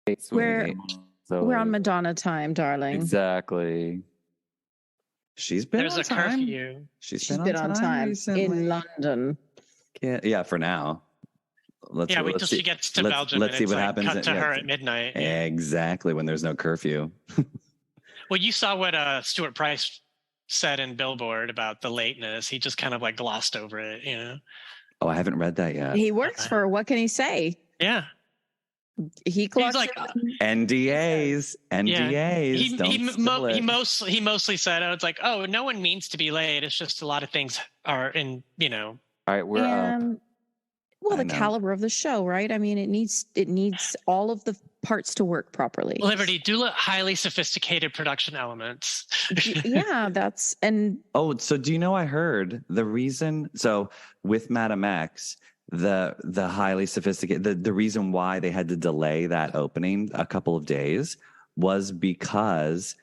We're on Madonna time, darling. Exactly. She's been There's on a time. curfew. She's been on time recently. in London. Yeah, for now. Wait till she gets to Belgium. Let's see what happens. Cut to her at midnight. Exactly, when there's no curfew. Well, you saw what Stuart Price said in Billboard about the lateness. He just kind of like glossed over it, you know. Oh, I haven't read that yet. He works for, what can he say? Yeah. He's like NDAs. He mostly said, "Oh, it's like, oh, no one means to be late. It's just a lot of things are in, you know." All right, we're up. Well, the caliber of the show, right? I mean, it needs all of the parts to work properly. Liberty, do highly sophisticated production elements. Yeah, Oh, so do you know? I heard the reason. So with Madam X, the highly sophisticated, the reason why they had to delay that opening a couple of days was because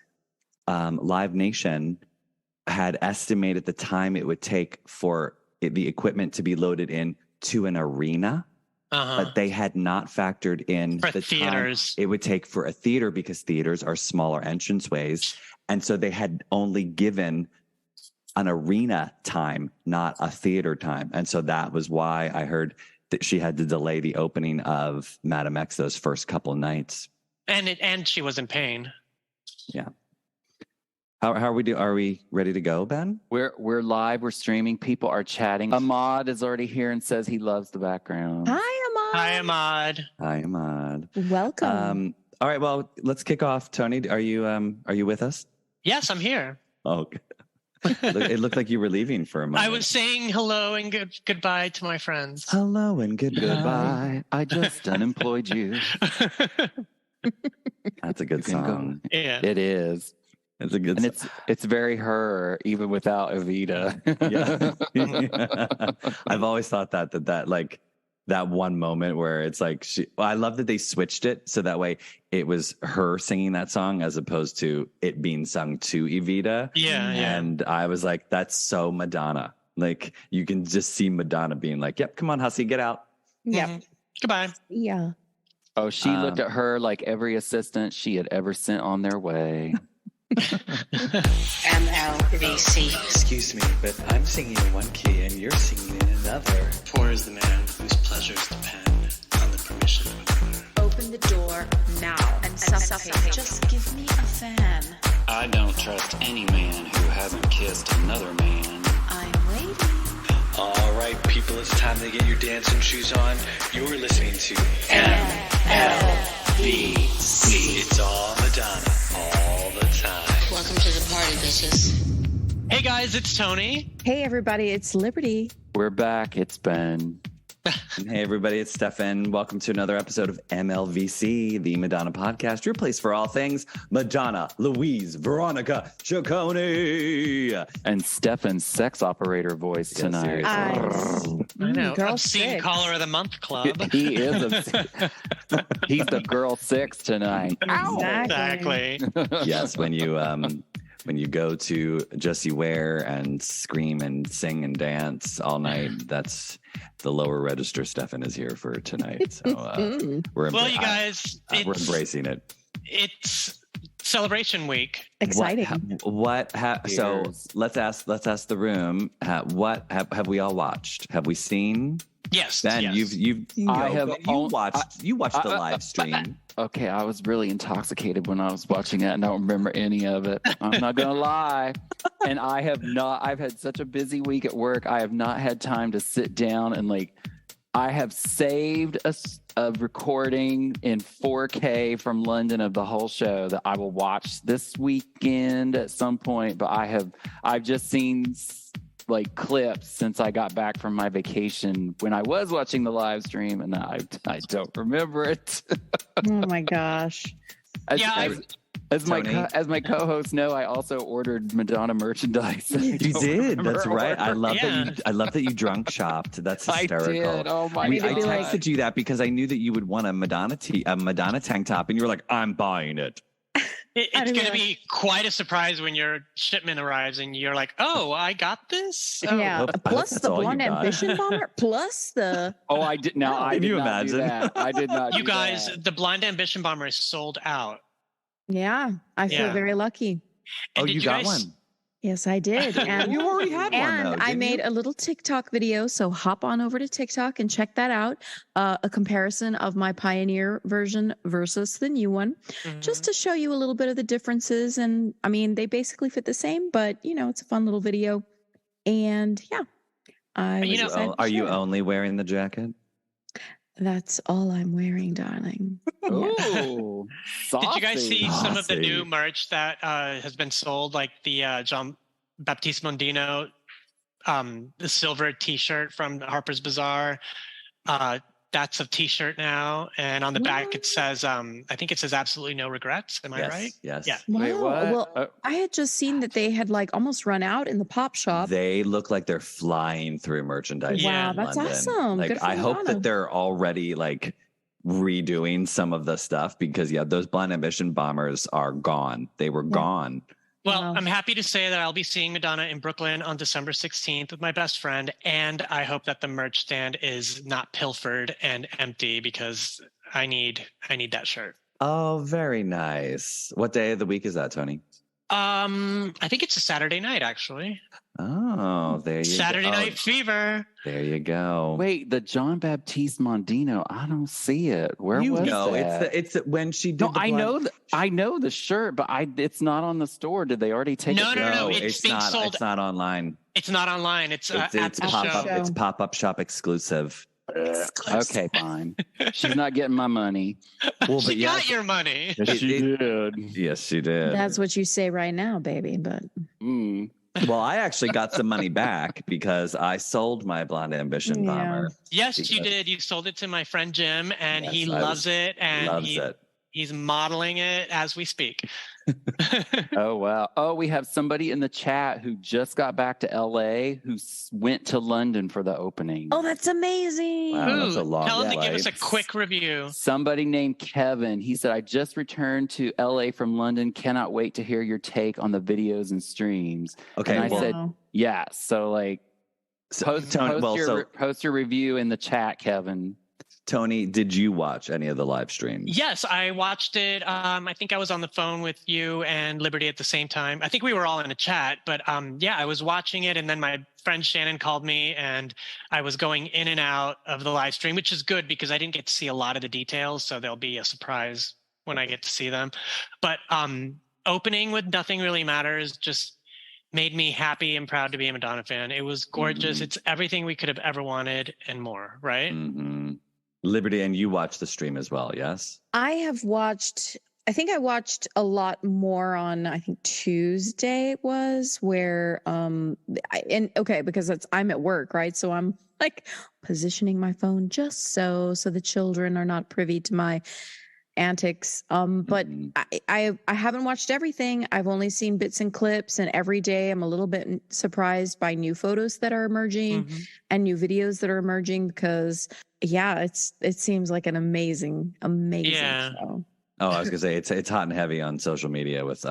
Live Nation had estimated the time it would take for the equipment to be loaded in to an arena, but they had not factored in for the theaters time it would take for a theater, because theaters are smaller entranceways, and so they had only given an arena time, not a theater time. And so that was why I heard that she had to delay the opening of Madam X those first couple of nights. And she was in pain. Yeah. How are we doing? Are we ready to go, Ben? We're live. We're streaming. People are chatting. Ahmad is already here and says he loves the background. Hi, Ahmad. Hi, Ahmad. Welcome. All right. Well, let's kick off. Tony, are you with us? Yes, I'm here. Oh, good. It looked like you were leaving for a moment. I was saying hello and goodbye to my friends. Hello and Goodbye. I just unemployed you. That's a good song. Yeah, it is. It's a good. And it's very her, even without Evita. Yeah. I've always thought that like that one moment where it's like I love that they switched it so that way it was her singing that song as opposed to it being sung to Evita. Yeah. And I was like, that's so Madonna. Like you can just see Madonna being like, "Yep, come on, hussy, get out." Yep. Mm-hmm. Goodbye. Yeah. Oh, she looked at her like every assistant she had ever sent on their way. MLVC. Excuse me, but I'm singing in one key and you're singing in another. Poor is the man whose pleasures depend on the permission of another. Open the door now and suffocate. Just give me a fan. I don't trust any man who hasn't kissed another man. I'm waiting. All right, people, it's time to get your dancing shoes on. You're listening to MLVC. It's all Madonna, all the time. Welcome to the party, bitches. Hey guys, it's Tony. Hey everybody, it's Liberty. We're back. It's Ben. And hey everybody, it's Stefan. Welcome to another episode of MLVC, the Madonna podcast, your place for all things Madonna, Louise, Veronica, Ciccone, and Stefan's sex operator voice tonight. I know. Girl Obscene six. Caller of the Month Club. He is. He's the girl six tonight. Exactly. Yes, when you go to Jessie Ware and scream and sing and dance all night, that's the lower register Stefan is here for tonight. So we're you guys, we're embracing it. It's celebration week. Exciting. So let's ask the room. What have we all watched? Have we seen? Yes. Ben, yes. you watched the live stream. Okay, I was really intoxicated when I was watching it and I don't remember any of it. I'm not going to lie. And I've had such a busy week at work. I have not had time to sit down and I have saved a recording in 4K from London of the whole show that I will watch this weekend at some point. But I've just seen clips since I got back from my vacation when I was watching the live stream, and I don't remember it. Oh my gosh! As my co-hosts know, I also ordered Madonna merchandise. You did. That's right. I love that you drunk shopped. That's hysterical. I did. Oh my God. I God. texted you that because I knew that you would want a Madonna tank top, and you were like, "I'm buying it." It's going to be quite a surprise when your shipment arrives and you're like, "Oh, I got this." Oh. Yeah. Plus the Blonde Ambition bomber. Plus the. Oh, I did. No, I Can did you not do imagine? that. I did not. You do guys, that. the Blind Ambition bomber is sold out. Yeah, I feel Yeah. very lucky. And Oh, did you got guys- one. Yes, I did. And You already had one, and though, I didn't made you? a little TikTok video. So hop on over to TikTok and check that out. A comparison of my Pioneer version versus the new one, just to show you a little bit of the differences. And I mean, they basically fit the same, but you know, it's a fun little video. And yeah, I was excited to Are you share it. only wearing the jacket? That's all I'm wearing, darling. Yeah. Ooh, Did you guys saucy. see some of the Saucy. new merch that has been sold, like the John Baptiste Mondino, the silver T-shirt from Harper's Bazaar? That's a T-shirt now, and on the back it says, I think it says "Absolutely no regrets." Am I Yes, right? yes. Yeah. Wow. Wait, what? Well, I had just seen that they had like almost run out in the pop shop. They look like they're flying through merchandise. Yeah. in Wow, that's London. awesome. Like, Good for I hope Madonna. that they're already like redoing some of the stuff because those Blind Ambition bombers are gone. They were gone. Well, Wow. I'm happy to say that I'll be seeing Madonna in Brooklyn on December 16th with my best friend, and I hope that the merch stand is not pilfered and empty because I need that shirt. Oh, very nice. What day of the week is that, Tony? I think it's a Saturday night, actually. Oh, there you Saturday go. Night Fever. There you go. Wait, the John Baptiste Mondino. I don't see it. Where you was know, that? it's when she did. No, the I Blind- know the shirt, but it's not on the store. Did they already take No, it? no, down? no, it's it's being not. sold- It's not online. It's not online. It's It's at the pop show. up. It's pop up shop exclusive. Okay, fine. She's not getting my money. Well, She got your money. Yes, she It- did. Yes, she did. That's what you say right now, baby. But Mm. Well, I actually got some money back because I sold my Blonde Ambition Yeah. bomber. Yes, you Because- did. You sold it to my friend Jim, and Yes, he I loves was- it. And Loves it. he's modeling it as we speak. Oh wow. Oh, we have somebody in the chat who just got back to LA who went to London for the opening. oh, that's amazing. Wow. that's a long Tell him to give us a flight. quick review. Somebody named Kevin. He said, I just returned to LA from London. Cannot wait to hear your take on the videos and streams. Okay, And I well, said, yeah. So like post your review in the chat, Kevin. Tony, did you watch any of the live streams? Yes, I watched it. I think I was on the phone with you and Liberty at the same time. I think we were all in a chat, but yeah, I was watching it, and then my friend Shannon called me, and I was going in and out of the live stream, which is good because I didn't get to see a lot of the details, so there'll be a surprise when I get to see them. But opening with Nothing Really Matters just made me happy and proud to be a Madonna fan. It was gorgeous. Mhm. It's everything we could have ever wanted and more, right? Mm-hmm. Liberty, and you watched the stream as well, yes? I think I watched a lot more on, I think Tuesday it was, where because I'm at work, right? So I'm like positioning my phone just so the children are not privy to my antics. But Mhm. I haven't watched everything. I've only seen bits and clips, and every day I'm a little bit surprised by new photos that are emerging Mhm. and new videos that are emerging because it seems like an amazing Yeah. show. Oh, I was gonna say it's hot and heavy on social media. With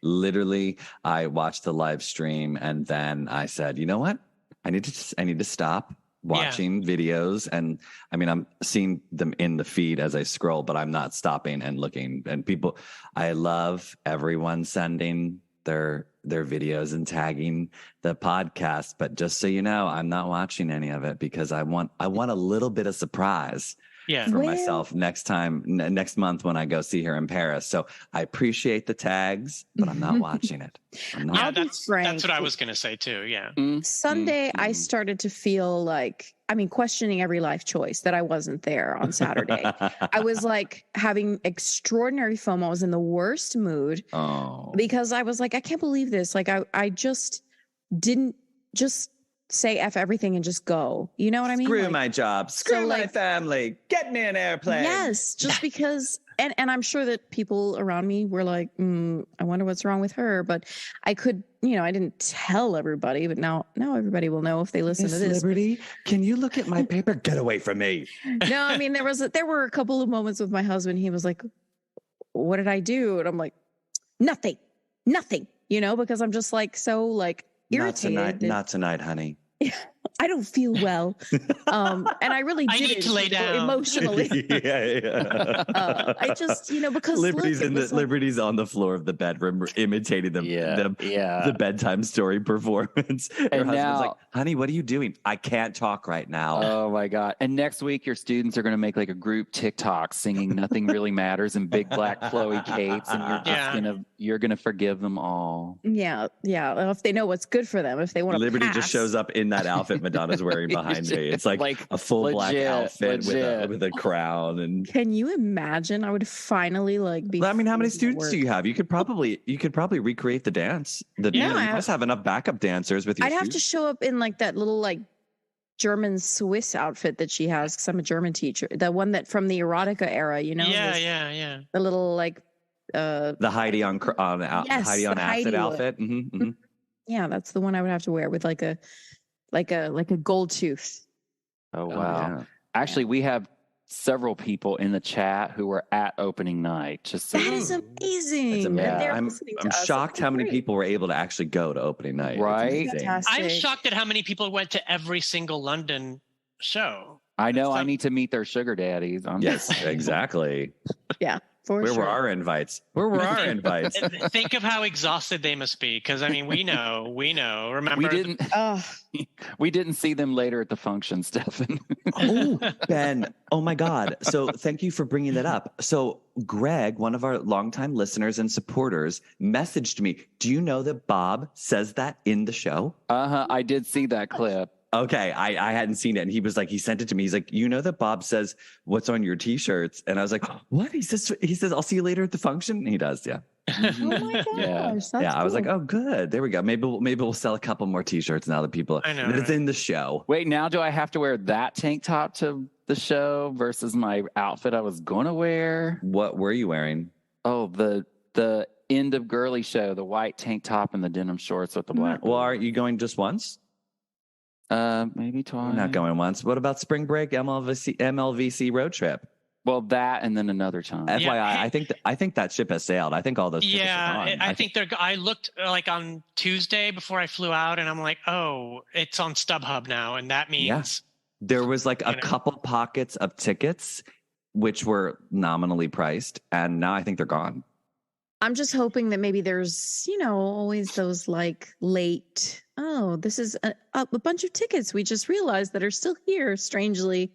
literally, I watched the live stream and then I said, you know what, I need to stop watching videos, and I mean I'm seeing them in the feed as I scroll, but I'm not stopping and looking. And people, I love everyone sending their videos and tagging the podcast, but just so you know, I'm not watching any of it because I want a little bit of surprise Yeah. for Well- myself next month when I go see her in Paris. So I appreciate the tags, but I'm not watching it. I'm not. Yeah, I'll be that's frank. what I was going to say too. Yeah. Sunday, I started to feel like, questioning every life choice that I wasn't there on Saturday. I was like having extraordinary FOMO. I was in the worst mood Oh, because I was like, I can't believe this. Like I just didn't just say F everything and just go. You know what I mean? screw Like, my job, screw my like- family, get me an airplane. yes, just because. And I'm sure that people around me were like, I wonder what's wrong with her. But I could, I didn't tell everybody, but now everybody will know if they listen Miss to this. Liberty, can you look at my paper? Get away from me. No, I mean, there were a couple of moments with my husband. He was like, what did I do? And I'm like, nothing, because I'm just like so like irritated. Not tonight, honey. I don't feel well. And I really I didn't need to lay down. emotionally. yeah. I just, because Liberty's on the floor of the bedroom imitating the bedtime story performance. Her And husband's now, like, honey, what are you doing? I can't talk right now. Oh my God. And next week your students are going to make like a group TikTok singing Nothing Really Matters in big black flowy capes, and you're gonna forgive them all. Yeah. Well, if they know what's good for them, if they want to Liberty just shows up in that outfit Madonna's wearing behind me. It's like a full black outfit with a crown. And can you imagine? I would finally be. I mean, how many students do you have? You could probably recreate the dance. You must have enough backup dancers with you. I'd have to show up in that little German Swiss outfit that she has, because I'm a German teacher. The one that from the erotica era, Yeah. The little the Heidi on acid outfit. Mm-hmm, mm-hmm. Yeah, that's the one I would have to wear with like a gold tooth. Oh wow! Yeah. Actually, we have several people in the chat who were at opening night. Just that is amazing. I'm shocked how many people were able to actually go to opening night. Right? I'm shocked at how many people went to every single London show. I know. I need to meet their sugar daddies. Yes, exactly. Yeah. Where were our invites? Where were our invites? Think of how exhausted they must be. Because we know. Remember, we didn't see them later at the function, Stefan. Oh, Ben. Oh my God. So thank you for bringing that up. So Greg, one of our longtime listeners and supporters, messaged me. Do you know that Bob says that in the show? I did see that clip. Okay, I hadn't seen it, and he was like, he sent it to me. He's like, you know that Bob says what's on your t-shirts, and I was like, what? He says I'll see you later at the function. And he does, yeah. Oh my gosh, yeah. I was like, oh, good. There we go. Maybe we'll sell a couple more t-shirts now that people I know, that it's in the show. Wait, now do I have to wear that tank top to the show versus my outfit I was gonna wear? What were you wearing? Oh, the end of girly show, the white tank top and the denim shorts with the black. Well, aren't you going just once? Maybe twice. We're not going once. What about spring break MLVC road trip? Well, that and then another time. FYI, I think that ship has sailed. I think all those tickets are gone. I think they're. I looked on Tuesday before I flew out, and I'm like, oh, it's on StubHub now, and that means there was a couple pockets of tickets which were nominally priced, and now I think they're gone. I'm just hoping that maybe there's, always those late, this is a bunch of tickets we just realized that are still here, strangely.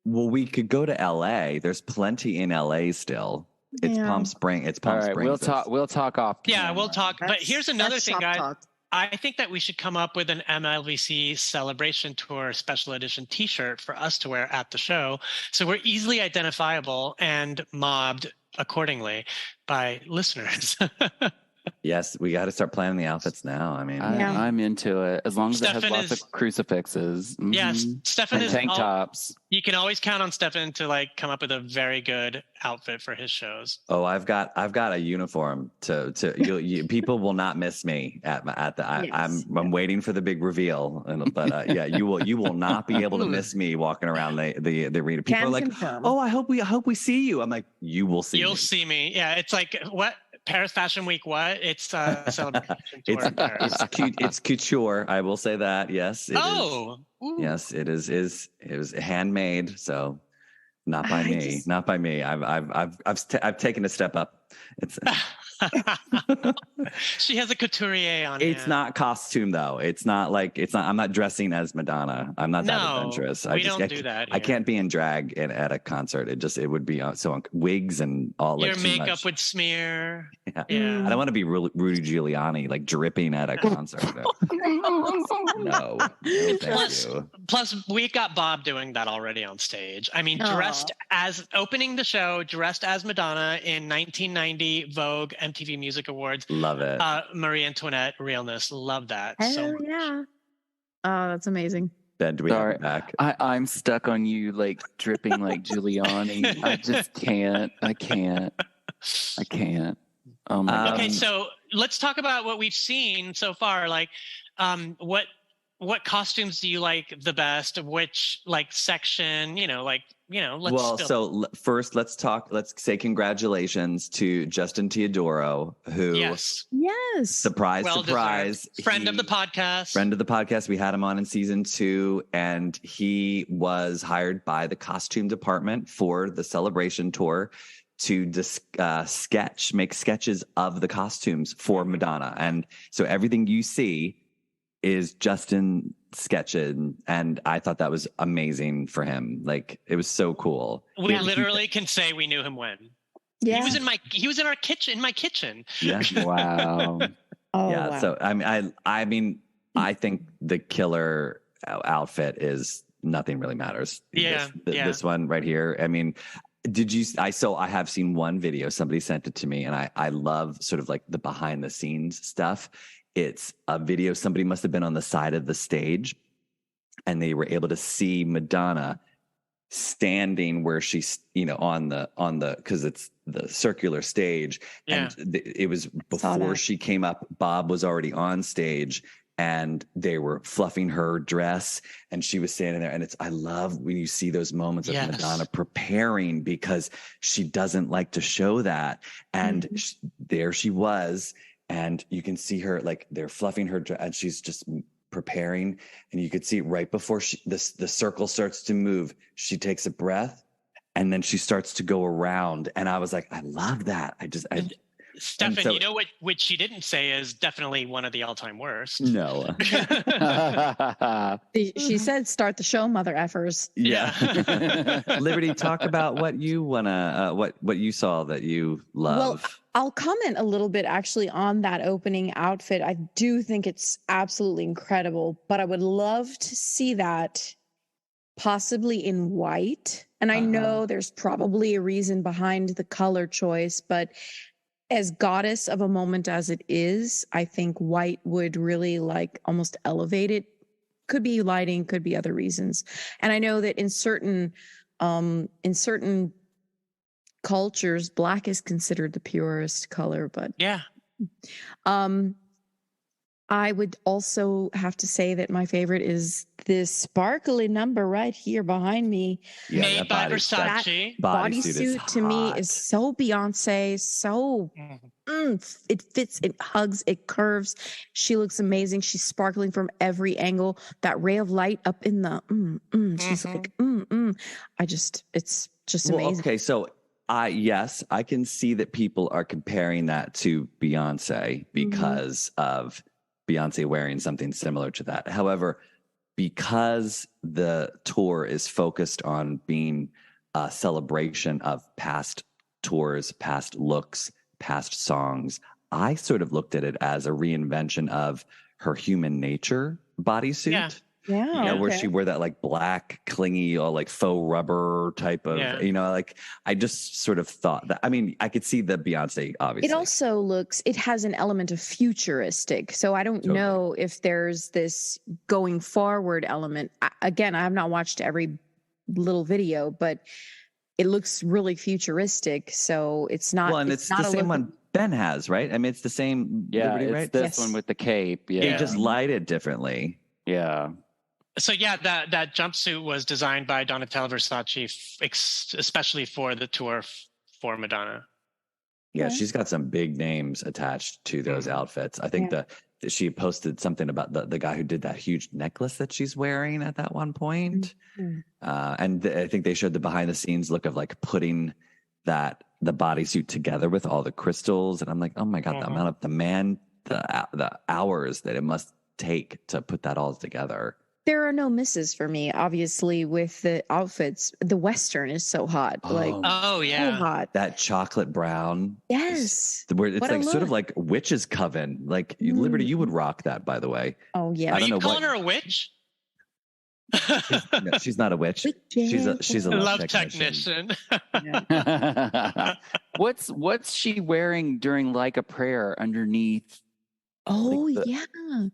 Well, we could go to LA. There's plenty in LA still. It's Palm Springs. It's Palm Springs. We'll talk off. Yeah, we'll talk. But here's another thing, guys. I think that we should come up with an MLVC celebration tour special edition t-shirt for us to wear at the show. So we're easily identifiable and mobbed accordingly by listeners. Yes, we got to start planning the outfits now. I mean, I'm into it. As long as it has lots of crucifixes. Mm-hmm. Yes, Stefan and tank tops. You can always count on Stefan to come up with a very good outfit for his shows. Oh, I've got a uniform to people will not miss me at the. I'm waiting for the big reveal, but you will not be able to miss me walking around the arena. People are like, oh, I hope we see you. I'm like, you will see. You'll see me. Yeah, it's like what. Paris Fashion Week, what? It's a celebration tour in Paris. It's couture. I will say that. Yes. Ooh. Yes, it is. It was handmade. So not by me. Not by me. I've taken a step up. It's. She has a couturier on. It's not costume though. It's not. I'm not dressing as Madonna. I'm not that adventurous. We don't do that. I can't be in drag at a concert. It would be wigs and all. Your makeup would smear. Yeah. I don't want to be Rudy Giuliani dripping at a concert. No. Thank you. Plus, we got Bob doing that already on stage. I mean, opening the show, dressed as Madonna in 1990 Vogue MTV Music Awards. Love it. Marie Antoinette realness. Love that. Hell yeah. Oh, that's amazing. Ben, do we have it back? I'm stuck on you dripping like Giuliani. I just can't. I can't. Oh my God. Okay, so let's talk about what we've seen so far. what costumes do you like the best? Which like section? Let's. First, let's say congratulations to Justin Teodoro, who Yes. surprise, Well surprise, deserved. Friend of the podcast. We had him on in season 2, and he was hired by the costume department for the celebration tour to make sketches of the costumes for Madonna. And so everything you see is Justin sketching, and I thought that was amazing for him. Like, it was so cool. We literally can say we knew him when. Yeah. He was in our kitchen, in my kitchen. Yeah. Wow. Oh, Yeah. wow. So I mean, I think the killer outfit is nothing really matters. Yeah. This one right here. I mean, I have seen one video, somebody sent it to me, and I love sort of like the behind the scenes stuff. It's a video, somebody must have been on the side of the stage, and they were able to see Madonna standing where she's, on the, cause it's the circular stage. Yeah. And it was before she came up, Bob was already on stage, and they were fluffing her dress, and she was standing there. And I love when you see those moments of Madonna preparing, because she doesn't like to show that. And there she was. And you can see her, like, they're fluffing her dress, and she's just preparing. And you could see right before the circle starts to move, she takes a breath, and then she starts to go around. And I was like, I love that. Stefan, you know what she didn't say is definitely one of the all-time worst. No. She said, "Start the show, mother effers." Yeah. Liberty, talk about what you wanna, what you saw that you love. Well, I'll comment a little bit actually on that opening outfit. I do think it's absolutely incredible, but I would love to see that possibly in white. And I know there's probably a reason behind the color choice, but as goddess of a moment as it is, I think white would really like almost elevate it. Could be lighting, could be other reasons. And I know that in certain cultures, black is considered the purest color, but yeah. I would also have to say that my favorite is this sparkly number right here behind me. Yeah, made by Versace. Bodysuit to me is so Beyonce, so it fits, it hugs, it curves. She looks amazing. She's sparkling from every angle. That ray of light up in the she's like it's just amazing. Okay, so yes, I can see that people are comparing that to Beyonce because of Beyonce wearing something similar to that. However, because the tour is focused on being a celebration of past tours, past looks, past songs, I sort of looked at it as a reinvention of her Human Nature bodysuit. Yeah. Yeah, where she wore that like black, clingy, or like faux rubber type of, like I just sort of thought that. I mean, I could see the Beyonce, obviously. It also it has an element of futuristic. So I don't know if there's this going forward element. Again, I have not watched every little video, but it looks really futuristic. So it's not. Well, and it's the same one Ben has, right? I mean, it's the same. Yeah, Liberty, it's right? this one with the cape. Yeah, They just light it differently. Yeah. So yeah, that jumpsuit was designed by Donatella Versace, especially for the tour for Madonna. Yeah, she's got some big names attached to those outfits. I think that she posted something about the guy who did that huge necklace that she's wearing at that one point. And I think they showed the behind the scenes look of like putting the bodysuit together with all the crystals. And I'm like, oh my God, the amount of the hours that it must take to put that all together. There are no misses for me, obviously, with the outfits. The Western is so hot. So hot. That chocolate brown. Yes. Where it's like sort of like witch's coven. Like Liberty, you would rock that, by the way. Oh, yeah. Are you calling her a witch? No, she's not a witch. She's a love technician. What's she wearing during Like a Prayer underneath? Oh, yeah.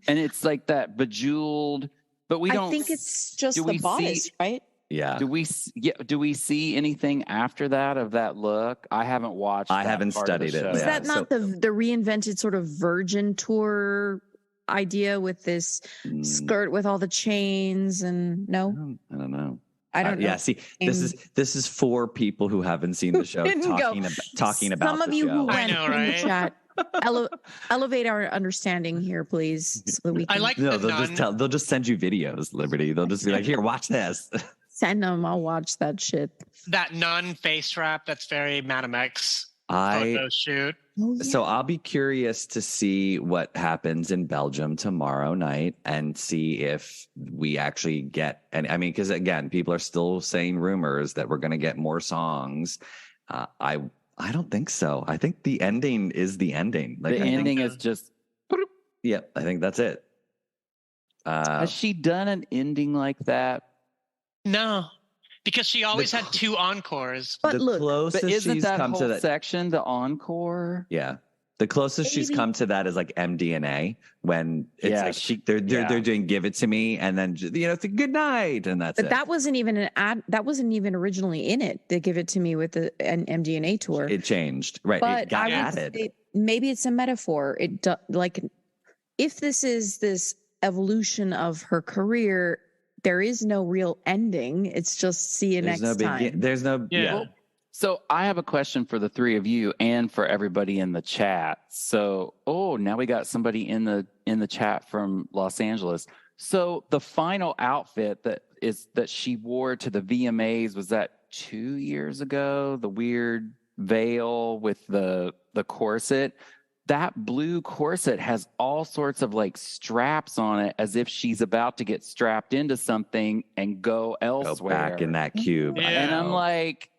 And it's like that bejeweled, but we don't. I think it's just the bodice, right? Yeah. Do we see anything after that of that look? I haven't watched. I haven't studied it. Is that not the reinvented sort of Virgin tour idea with this skirt with all the chains and no? I don't know. I don't know. Yeah, see, this is for people who haven't seen the show talking about some of the you show. who I went know, in the right? chat. Elevate our understanding here, please, so that we can I like No, the they'll just send you videos, Liberty. They'll just be like, here, watch this. send them. I'll watch that shit. that nun face wrap. That's very Madam X photo shoot. Oh, yeah. So I'll be curious to see what happens in Belgium tomorrow night and see if we actually get. And I mean, because again, people are still saying rumors that we're going to get more songs. I don't think so. I think the ending is the ending. The ending is just. Yeah, I think that's it. Has she done an ending like that? No, because she always had 2 encores. But the look, closest But isn't she's that come whole to that section the encore? Yeah. The closest she's come to that is like MDNA when it's they're doing Give It to Me and then it's a good night and that's but it. that wasn't even an ad. That wasn't even originally in it. They Give It to Me with an MDNA tour. It changed. Right. But It got I would added. say maybe it's a metaphor. Like if this is this evolution of her career, there is no real ending. It's just see you next time. There's no Yeah. So I have a question for the three of you and for everybody in the chat. So, now we got somebody in the chat from Los Angeles. So the final outfit that she wore to the VMAs, was that 2 years ago? The weird veil with the corset. That blue corset has all sorts of like straps on it, as if she's about to get strapped into something and go elsewhere. Go back in that cube. Yeah. And I'm like,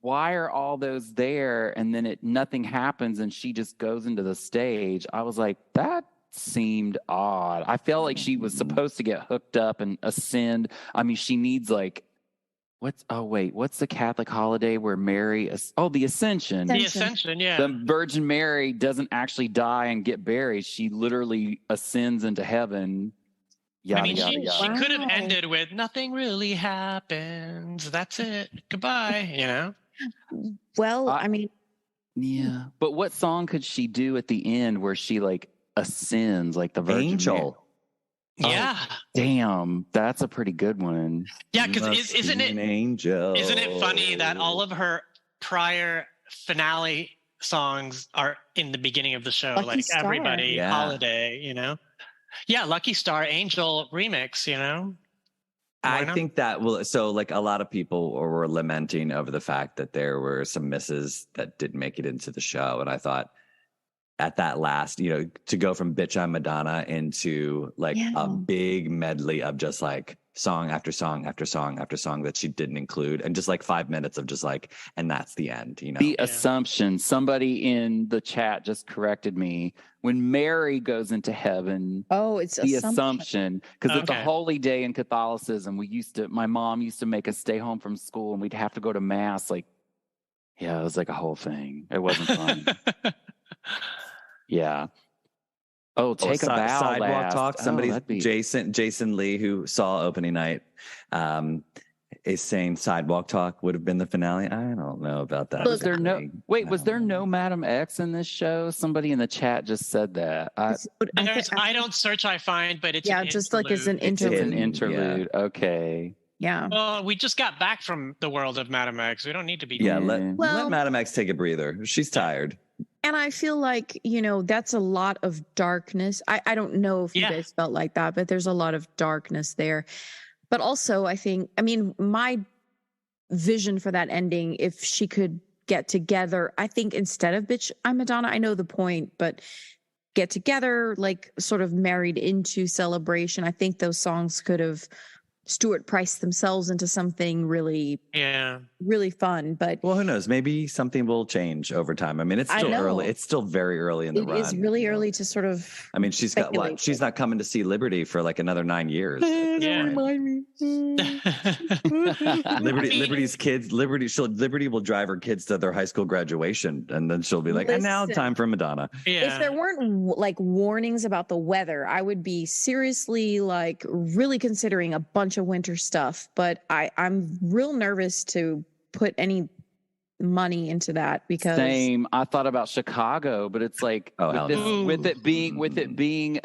why are all those there? And then nothing happens and she just goes into the stage. I was like, that seemed odd. I felt like she was supposed to get hooked up and ascend. I mean, she needs like, what's the Catholic holiday where Mary, the Ascension. The Ascension, yeah. The Virgin Mary doesn't actually die and get buried. She literally ascends into heaven. Yada, she yada. could have ended with nothing really happens. That's it. Goodbye, Well, Yeah. But what song could she do at the end where she like ascends like the Virgin Angel. Mary? Yeah. Damn, that's a pretty good one. Yeah, because isn't An angel. it funny that all of her prior finale songs are in the beginning of the show? Lucky like Star. Everybody, Yeah. Holiday, Yeah, Lucky Star, Angel remix, Why I not? think that so like a lot of people were lamenting over the fact that there were some misses that didn't make it into the show. And I thought at that last, to go from Bitch I'm Madonna into like a big medley of just like song after song after song after song that she didn't include, and just like 5 minutes of just like, and that's the end, The Assumption. Somebody in the chat just corrected me. When Mary goes into heaven, it's the Assumption, because it's a Okay. holy day in Catholicism. My mom used to make us stay home from school and we'd have to go to mass. Like, yeah, it was like a whole thing. It wasn't fun. Yeah. Take a bow. Sidewalk last. talk. Oh, Somebody, that'd be- Jason Lee, who saw opening night, is saying Sidewalk Talk would have been the finale. I don't know about that. Was there no Madam X in this show? Somebody in the chat just said that. I don't search, I find, but it's an just like it's an interlude. It's an interlude. interlude. Okay. Yeah. Well, we just got back from the world of Madam X. We don't need to be. Yeah, let Well- Madam X take a breather. She's tired. And I feel like, that's a lot of darkness. I don't know if you guys felt like that, but there's a lot of darkness there. But also, my vision for that ending, if she could get together, I think instead of Bitch I'm Madonna, I know the point, but get together, like sort of married into Celebration. I think those songs could have Stuart priced themselves into something really, really fun. But well, who knows? Maybe something will change over time. I mean, it's still early. It's still very early in the run. It is really early to sort of. I mean, she's got what? She's not coming to see Liberty for like another 9 years. Remind me. Liberty's kids. Liberty will drive her kids to their high school graduation, and then she'll be like, "And now time for Madonna." If there weren't like warnings about the weather, I would be seriously like really considering a bunch of winter stuff. But I'm real nervous to put any money into that because Same. I thought about Chicago, but it's like with it being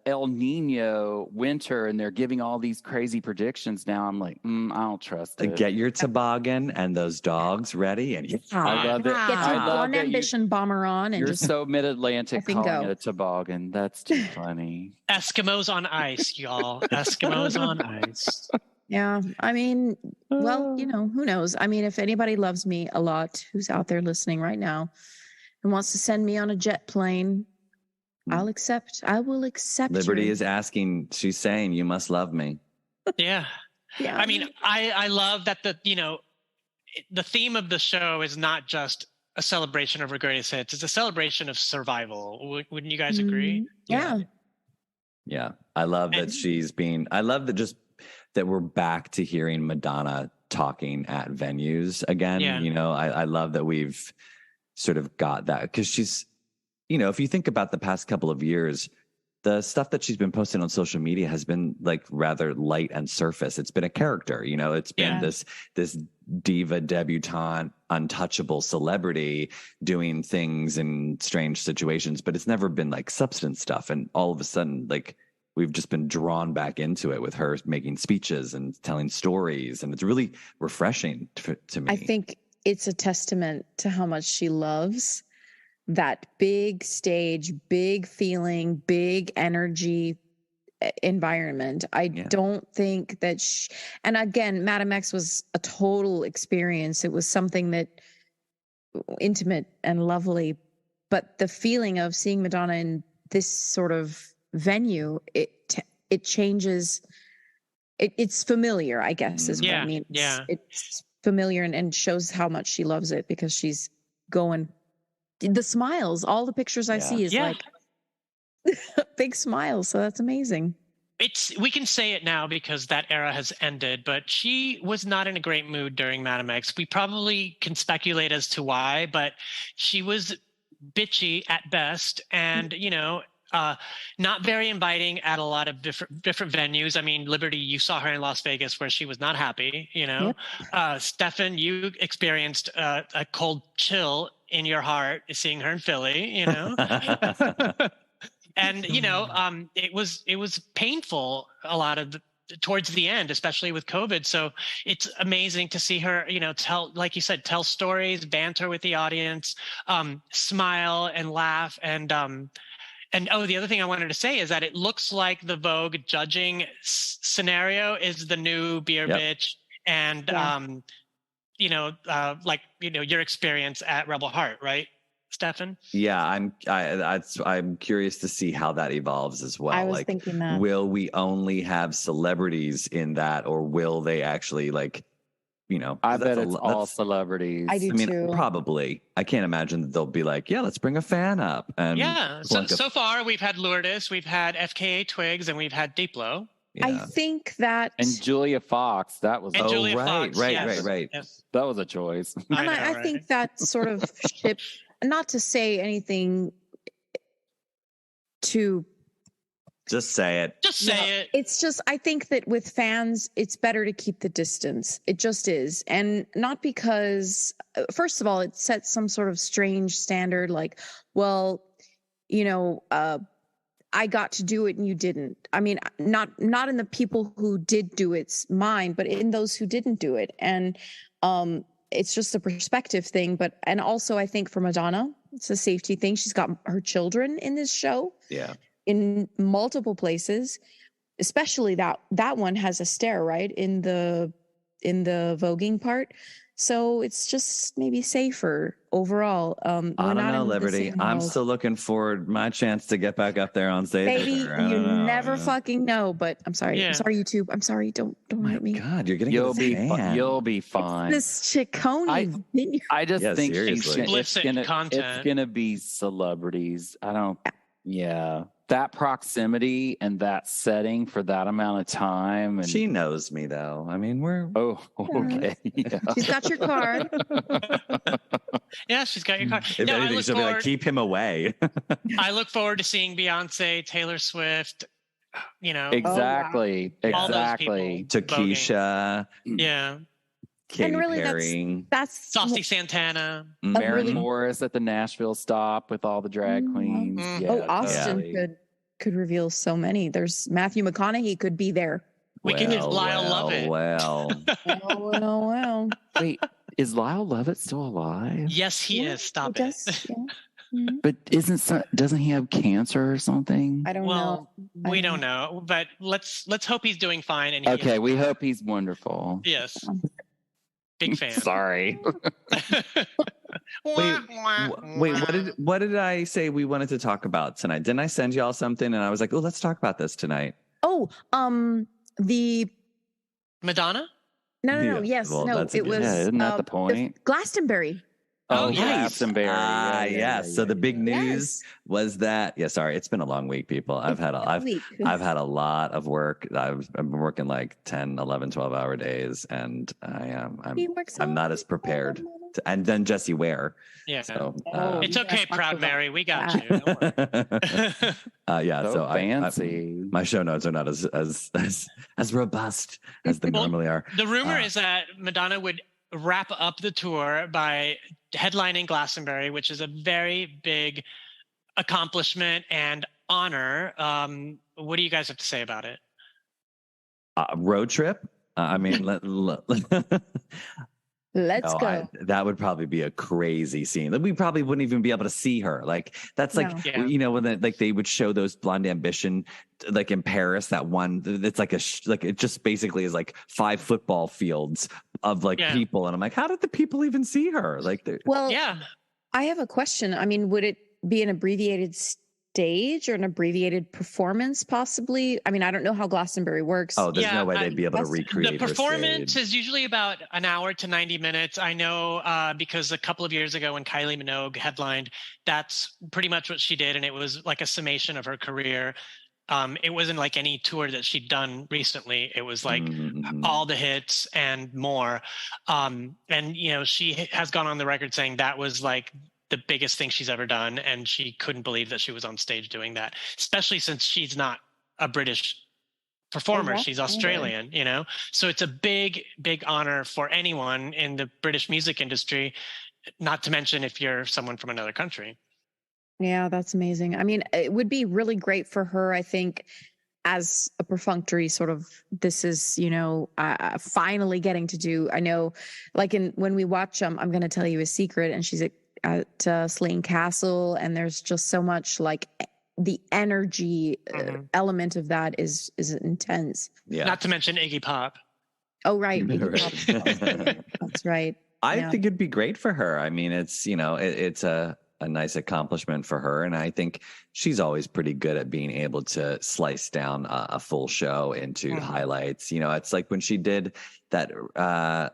El Nino winter, and they're giving all these crazy predictions. Now I'm like, I don't trust it. Get your toboggan and those dogs ready, and I love it. get your One Ambition bomber on, and you're just so mid-Atlantic calling go. it a toboggan. That's too funny. Eskimos on ice, y'all. Eskimos on ice. Yeah, I mean, well, who knows? I mean, if anybody loves me a lot, who's out there listening right now and wants to send me on a jet plane, I will accept. Liberty is asking, she's saying, you must love me. Yeah. I mean, I love that the theme of the show is not just a celebration of her greatest hits. It's a celebration of survival. Wouldn't you guys agree? Yeah. Yeah. I love that I love that we're back to hearing Madonna talking at venues again. Yeah. I love that we've sort of got that because she's, if you think about the past couple of years, the stuff that she's been posting on social media has been like rather light and surface. It's been a character, it's been this diva debutante, untouchable celebrity doing things in strange situations, but it's never been like substance stuff. And all of a sudden, like, we've just been drawn back into it with her making speeches and telling stories. And it's really refreshing to me. I think it's a testament to how much she loves that big stage, big feeling, big energy environment. I don't think that and again, Madam X was a total experience. It was something that intimate and lovely, but the feeling of seeing Madonna in this sort of venue, it changes. It's familiar, I guess, is what I mean. It's familiar and shows how much she loves it because she's going. The smiles, all the pictures I see is like big smiles. So that's amazing. We can say it now because that era has ended, but she was not in a great mood during Madam X. We probably can speculate as to why, but she was bitchy at best, and not very inviting at a lot of different venues. I mean, Liberty, you saw her in Las Vegas where she was not happy. Stefan, you experienced a cold chill in your heart seeing her in Philly. And it was painful a lot of towards the end, especially with COVID. So it's amazing to see her, tell, like you said, tell stories, banter with the audience, smile and laugh. And the other thing I wanted to say is that it looks like the Vogue judging scenario is the new beer bitch, and your experience at Rebel Heart, right, Stefan? Yeah, I'm curious to see how that evolves as well. I was thinking that. Will we only have celebrities in that, or will they actually I bet it's all celebrities. I do too. Probably. I can't imagine that they'll be like, let's bring a fan up. And so far we've had Lourdes, we've had FKA Twigs, and we've had Diplo. I think that and Julia Fox. That was right. Yes. That was a choice. I think that sort of ship. Not to say anything to. Just say it. It's just, I think that with fans, it's better to keep the distance. It just is. And not because, first of all, it sets some sort of strange standard like, well, I got to do it and you didn't. I mean, not in the people who did do it's mind, but in those who didn't do it. And it's just a perspective thing. And also I think for Madonna, it's a safety thing. She's got her children in this show. Yeah. In multiple places, especially that one has a stair, right? In the voguing part. So it's just maybe safer overall. I don't know, Liberty. I'm still looking forward my chance to get back up there on stage. Baby, you never fucking know. But I'm sorry. I'm sorry, YouTube. I'm sorry. Don't hurt me. God, you're getting you'll be fine. It's this Ciccone. I just think explicit it's gonna be celebrities. I don't. Yeah. That proximity and that setting for that amount of time. And she knows me though. I mean, we're okay. Yeah. She's got your card. Yeah, she's got your card. If anything, she'll be like, keep him away. I look forward to seeing Beyonce, Taylor Swift, Exactly. all those people Takesha. Yeah. Katy really, Perry. that's Saucy Santana. Maren really- Morris at the Nashville stop with all the drag queens. Mhm. Yeah, Austin totally. could reveal so many. There's Matthew McConaughey could be there. We can use Lyle Lovett. Well. Well. Wait, is Lyle Lovett still alive? Yes, he Yeah, is. Stop he it. does, yeah. Mhm. But doesn't he have cancer or something? I don't Well, know. we don't know, but let's hope he's doing fine. And he Okay, we hope he's wonderful. Yes. Big fan. Sorry. Wait, what did I say we wanted to talk about tonight? Didn't I send y'all something and I was like, oh, let's talk about this tonight? Oh, the Madonna? no, Yeah, yes, well, no, that's a it good- was Yeah, isn't that the point? Glastonbury. Oh, yes. Glastonbury. Ah, Yeah, yes. So the big news Yes. was that. Yeah, sorry, it's been a long week, people. I've had a lot of work. I've been working like 10, 11, 12-hour days, and I'm not as prepared. And then Jesse Ware. Yeah. So It's you okay, guys talked Proud about Mary. We got that. you. Don't worry. yeah. So So fancy. my show notes are not as robust as they Well, normally are. The rumor Ah. is that Madonna would wrap up the tour by headlining Glastonbury, which is a very big accomplishment and honor. What do you guys have to say about it? Road trip. I mean, Let's go. that would probably be a crazy scene. We probably wouldn't even be able to see her. Like that's like No. Yeah. you know when they would show those Blonde Ambition like in Paris. That one it's like like it just basically is like 5 football fields of like Yeah. people, and I'm like, how did the people even see her? Like, Well, Yeah. I have a question. I mean, would it be an abbreviated stage or an abbreviated performance possibly? I mean, I don't know how Glastonbury works. oh, there's Yeah, no way they'd be able to the recreate The her performance stage. is usually about an hour to 90 minutes. I know because a couple of years ago when Kylie Minogue headlined, that's pretty much what she did. And it was like a summation of her career. It wasn't like any tour that she'd done recently. It was like Mhm. all the hits and more. And, you know, she has gone on the record saying that was like the biggest thing she's ever done. And she couldn't believe that she was on stage doing that, especially since she's not a British performer. Exactly. She's Australian, you know? So it's a big, big honor for anyone in the British music industry, not to mention if you're someone from another country. Yeah, that's amazing. I mean, it would be really great for her, I think, as a perfunctory sort of, this is, you know, finally getting to do, I know, like when we watch, I'm going to tell you a secret, and she's at Slane Castle, and there's just so much like the energy element of that is intense. Yeah. Not to mention Iggy Pop. Oh, right. Right. That's right. I Yeah. think it'd be great for her. I mean, it's, you know, it's a nice accomplishment for her. And I think she's always pretty good at being able to slice down a full show into highlights. You know, it's like when she did that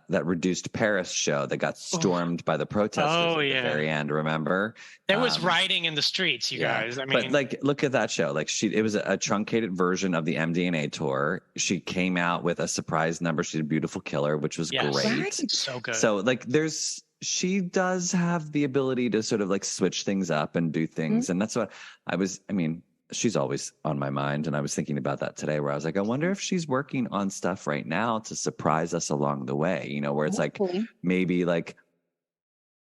reduced Paris show that got stormed by the protesters at the very end, remember? There was rioting in the streets, you guys. I mean, but like, look at that show. Like it was a truncated version of the MDNA tour. She came out with a surprise number. She did Beautiful Killer, which was Yes. great. Right. so good. So like she does have the ability to sort of like switch things up and do things. And that's what she's always on my mind. And I was thinking about that today where I was like, I wonder if she's working on stuff right now to surprise us along the way, you know, where it's like, Hopefully. maybe like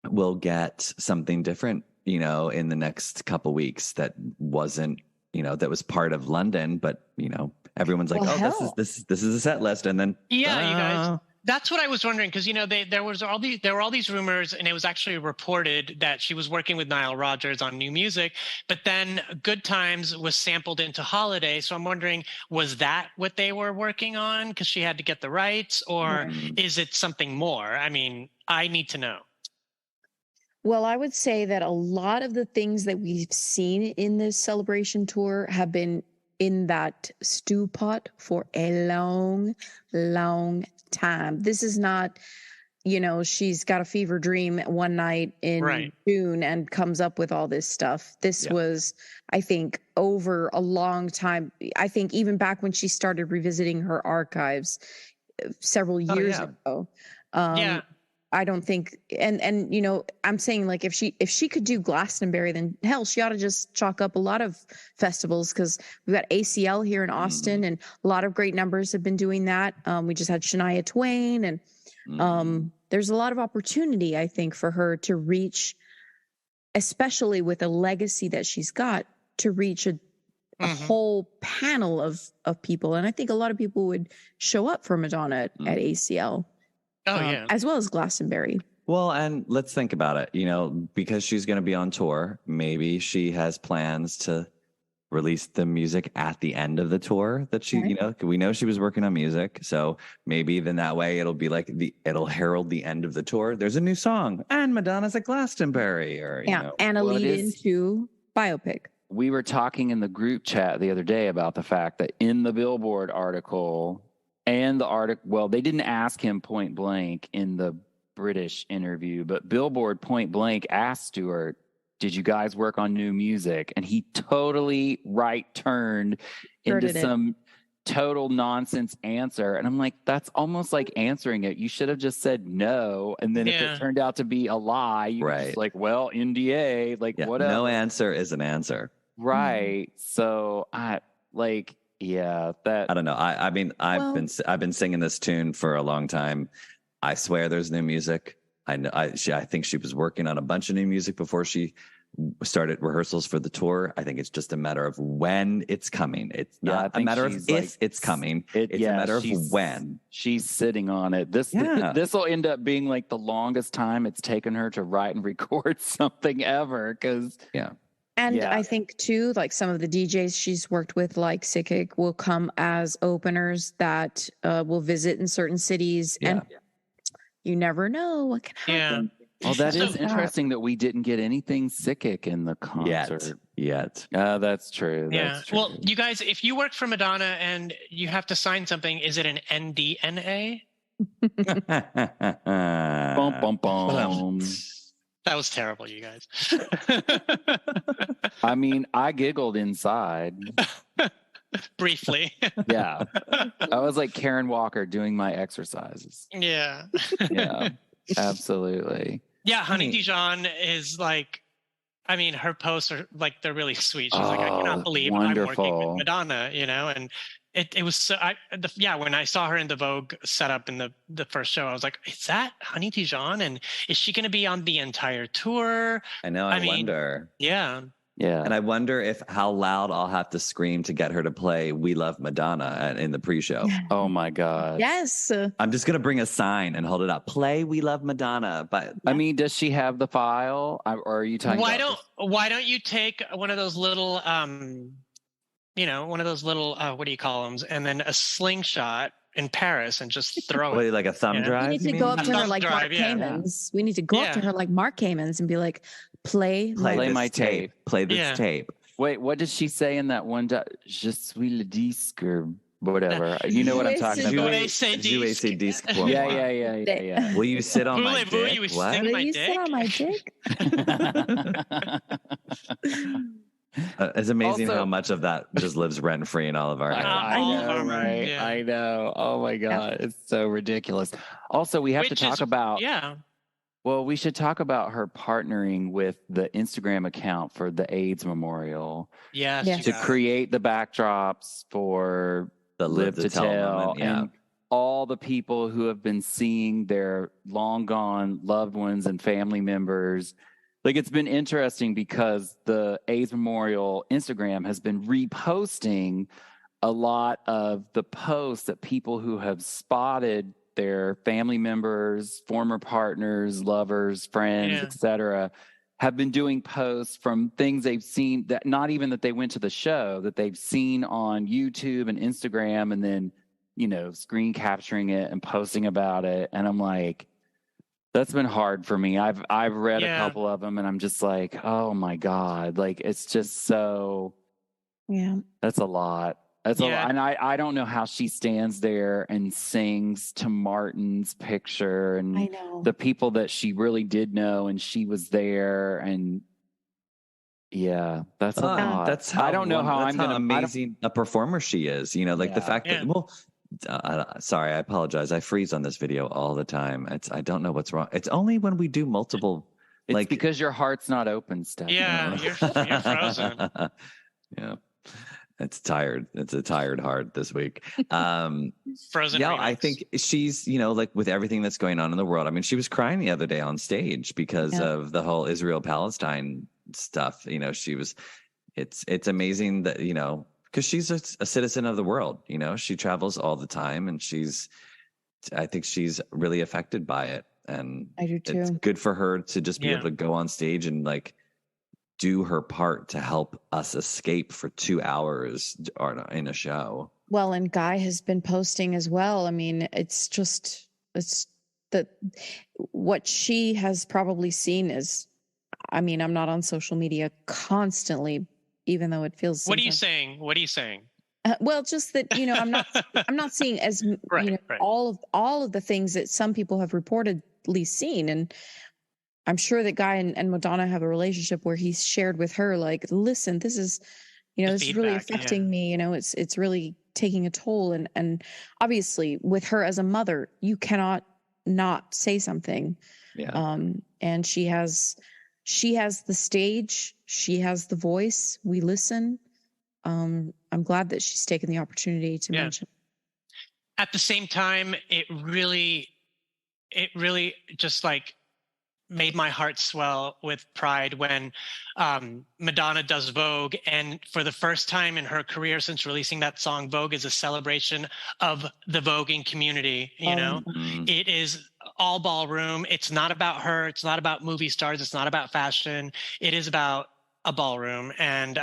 we'll get something different, you know, in the next couple weeks that wasn't, you know, that was part of London, but you know, everyone's like, Well, this is a set list. And then, yeah, you guys. That's what I was wondering, because you know there were all these rumors, and it was actually reported that she was working with Nile Rodgers on new music. But then Good Times was sampled into Holiday, so I'm wondering, was that what they were working on because she had to get the rights, or is it something more? I mean, I need to know. Well, I would say that a lot of the things that we've seen in this celebration tour have been in that stew pot for a long, long time. This is not, you know, she's got a fever dream one night in June and comes up with all this stuff. This was, I think, over a long time. I think even back when she started revisiting her archives several years ago. I don't think, and you know, I'm saying like if she could do Glastonbury, then hell, she ought to just chalk up a lot of festivals, because we've got ACL here in Austin, and a lot of great numbers have been doing that. We just had Shania Twain, and There's a lot of opportunity, I think, for her to reach, especially with a legacy that she's got, to reach a whole panel of people. And I think a lot of people would show up for Madonna at ACL. Oh, yeah. As well as Glastonbury. Well, and let's think about it. You know, because she's going to be on tour, maybe she has plans to release the music at the end of the tour that she, you know, we know she was working on music. So maybe then that way it'll be like it'll herald the end of the tour. There's a new song and Madonna's at Glastonbury, or, you know. And a lead into biopic. We were talking in the group chat the other day about the fact that in the Billboard article and the article, well, they didn't ask him point blank in the British interview, but Billboard point blank asked Stewart, did you guys work on new music? And he totally turned into some total nonsense answer. And I'm like, that's almost like answering it. You should have just said no. And then if it turned out to be a lie, you're just like, well, NDA, like whatever. No answer is an answer. Right. So I like, that. I don't know. I mean, I've been singing this tune for a long time. I swear there's new music. I know. I think she was working on a bunch of new music before she started rehearsals for the tour. I think it's just a matter of when it's coming. It's not a matter of if it's coming. It's a matter of when. She's sitting on it. This will end up being like the longest time it's taken her to write and record something ever. And I think too, like some of the DJs she's worked with, like Sikik, will come as openers that will visit in certain cities, and you never know what can happen. Well, that is interesting that we didn't get anything Sikik in the concert yet. That's true. That's true. Well, you guys, if you work for Madonna and you have to sign something, is it an NDNA? Bum, bum, bum. That was terrible, you guys. I mean, I giggled inside. Briefly. Yeah. I was like Karen Walker doing my exercises. Yeah. Yeah, absolutely. Yeah, Honey Dijon is like, I mean, her posts are like, they're really sweet. She's like, I cannot believe I'm working with Madonna, you know? And it was so, when I saw her in the Vogue setup in the first show, I was like, is that Honey Dijon? And is she going to be on the entire tour? I know. I wonder. Yeah. Yeah. And I wonder how loud I'll have to scream to get her to play We Love Madonna in the pre-show. Oh my God. Yes. I'm just going to bring a sign and hold it up. Play We Love Madonna. But I mean, does she have the file? Or are you talking why don't you take one of those little, what do you call them? And then a slingshot in Paris and just throw it. Like a thumb drive? We need to go up to her like Mark Kamens. We need to go up to her like Mark Kamens and be like, play my tape. Play this tape. Wait, what did she say in that one? Je suis le disque or whatever. You know what I'm talking about. Jouez ces disques pour moi. Yeah. Will you sit on my dick? What? Will you sit on my dick? It's amazing how much of that just lives rent free in all of our heads. I know, right? Yeah. I know. Oh my God, it's so ridiculous. Also, we have to talk about. Well, we should talk about her partnering with the Instagram account for the AIDS Memorial. Yes. To create the backdrops for the Live to Tell and all the people who have been seeing their long gone loved ones and family members. Like, it's been interesting because the AIDS Memorial Instagram has been reposting a lot of the posts that people who have spotted their family members, former partners, lovers, friends, etc., have been doing posts from things they've seen, that not even that they went to the show, that they've seen on YouTube and Instagram, and then, screen capturing it and posting about it. And I'm like, that's been hard for me. I've read a couple of them and I'm just like, oh my God, like, it's just so, that's a lot. That's a lot. And I don't know how she stands there and sings to Martin's picture and the people that she really did know, and she was there, and that's a lot. That's how, I don't know how amazing a performer she is. The fact that sorry, I apologize. I freeze on this video all the time. I don't know what's wrong. It's only when we do multiple. It's because your heart's not open, Steph. Yeah, you're frozen. Yeah. It's tired. It's a tired heart this week. Frozen. Yeah, remix. I think she's, like with everything that's going on in the world. I mean, she was crying the other day on stage because of the whole Israel-Palestine stuff. She was. It's amazing that because she's a citizen of the world. She travels all the time, and I think she's really affected by it, and I do too. it's good for her to just be able to go on stage and do her part to help us escape for 2 hours in a show. Well, and Guy has been posting as well. I mean, it's that what she has probably seen is, I mean, I'm not on social media constantly, even though it feels. What are you saying? Well, just that, I'm not seeing as, right. all of the things that some people have reportedly seen. And I'm sure that Guy and Madonna have a relationship where he's shared with her, like, listen, this is, this is really affecting me. It's really taking a toll. And obviously with her as a mother, you cannot not say something. Yeah. And she has the stage, she has the voice, we listen. I'm glad that she's taken the opportunity to mention. At the same time, it really just made my heart swell with pride when Madonna does Vogue. And for the first time in her career since releasing that song, Vogue is a celebration of the voguing community. It is all ballroom. It's not about her. It's not about movie stars. It's not about fashion. It is about a ballroom. And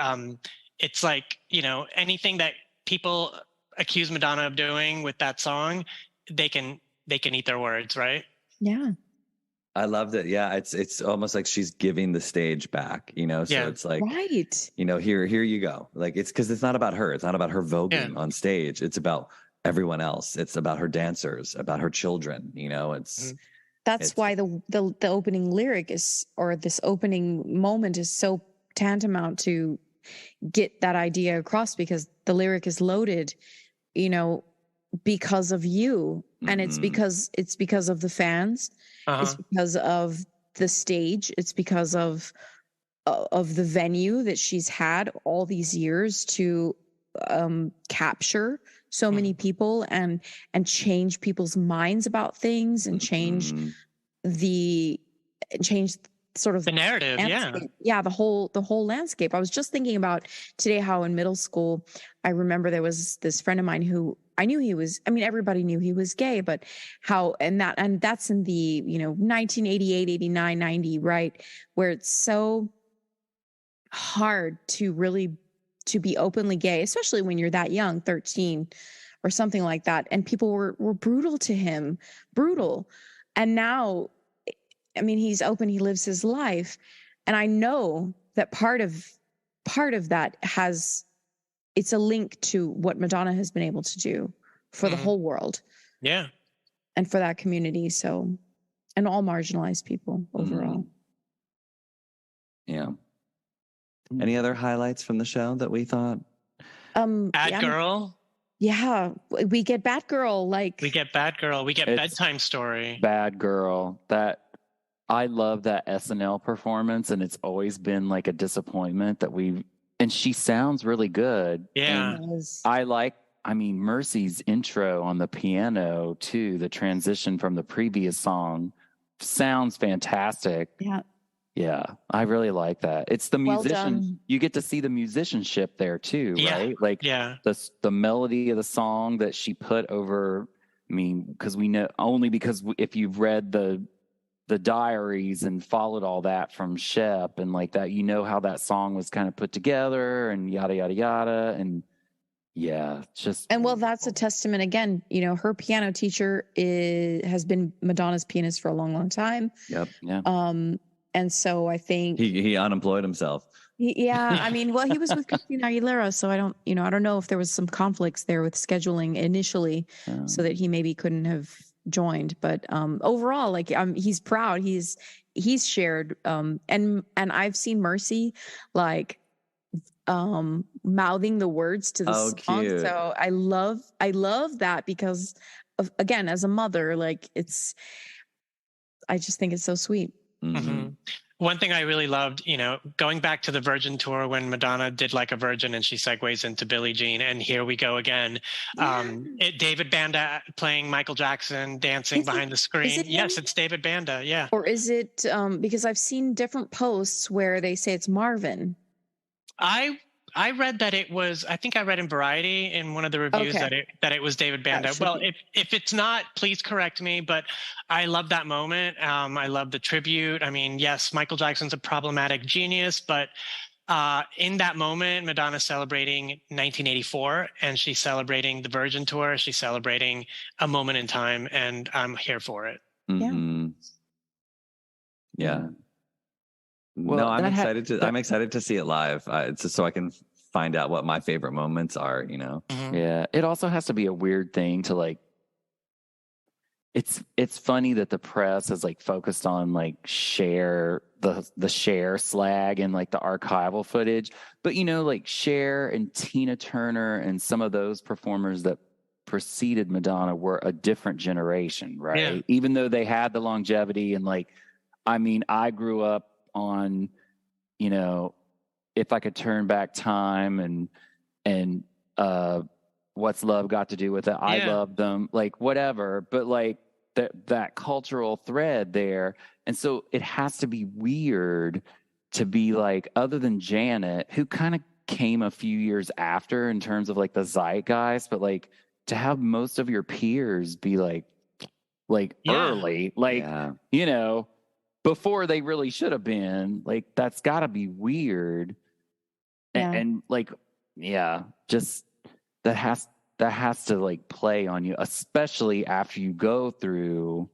it's anything that people accuse Madonna of doing with that song, they can eat their words, right? Yeah. I loved it. Yeah, it's almost like she's giving the stage back, So it's like, right. Here you go. It's because it's not about her. It's not about her voguing on stage. It's about everyone else. It's about her dancers, about her children. That's why the opening lyric or this opening moment is so tantamount to get that idea across, because the lyric is loaded, because of you, and it's because of the fans. It's because of the stage. It's because of the venue that she's had all these years to capture so many people and change people's minds about things and change sort of the narrative. The whole landscape. I was just thinking about today how in middle school, I remember there was this friend of mine who I knew everybody knew he was gay, but that's in the 1988, 89, 90, right, where it's so hard to be openly gay, especially when you're that young, 13 or something like that, and people were brutal to him, and now, I mean, he's open, he lives his life. And I know that part of that it's a link to what Madonna has been able to do for the whole world. Yeah. And for that community. So, and all marginalized people overall. Yeah. Any other highlights from the show that we thought? Batgirl. Yeah. We get Batgirl. We get Batgirl. We get Bedtime Story. Batgirl. I love that SNL performance, and it's always been a disappointment and she sounds really good. Yeah. Mercy's intro on the piano too, the transition from the previous song sounds fantastic. Yeah. Yeah. I really like that. It's the musician. Well done. You get to see the musicianship there too, right? The melody of the song that she put over, because we know if you've read the diaries and followed all that from Shep and that, how that song was kind of put together and yada, yada, yada. And yeah, just. And that's a testament again, her piano teacher has been Madonna's pianist for a long, long time. Yep. Yeah. And so I think he unemployed himself. He was with Christina Aguilera. So I don't know if there was some conflicts there with scheduling initially so that he maybe couldn't have joined, but overall, he's proud. He's shared and I've seen Mercy mouthing the words to the song. Cute. So I love that because again, as a mother, I just think it's so sweet. Mm-hmm. One thing I really loved, going back to the Virgin tour when Madonna did Like a Virgin and she segues into Billie Jean, and here we go again. David Banda playing Michael Jackson, dancing behind the screen. Yes, it's David Banda. Yeah. Or is it because I've seen different posts where they say it's Marvin. I read that it was, I think I read in Variety in one of the reviews that it was David Banda. Well, if it's not, please correct me, but I love that moment. I love the tribute. I mean, yes, Michael Jackson's a problematic genius, but in that moment, Madonna's celebrating 1984 and she's celebrating the Virgin Tour. She's celebrating a moment in time, and I'm here for it. Mm-hmm. Yeah. Well, no, I'm excited to see it live. It's just so I can find out what my favorite moments are. Mm-hmm. Yeah, it also has to be a weird thing to like. It's funny that the press is like focused on like Cher, the Cher slag and like the archival footage, but like Cher and Tina Turner and some of those performers that preceded Madonna were a different generation, right? Yeah. Even though they had the longevity and like, I mean, I grew up on, If I Could Turn Back Time and What's Love Got to Do with It? I love them, like whatever, but like that cultural thread there. And so it has to be weird to be like, other than Janet, who kind of came a few years after in terms of like the zeitgeist, but like to have most of your peers be like early, like, before they really should have been, like, that's got to be weird. And like, just that has to like play on you, especially after you go through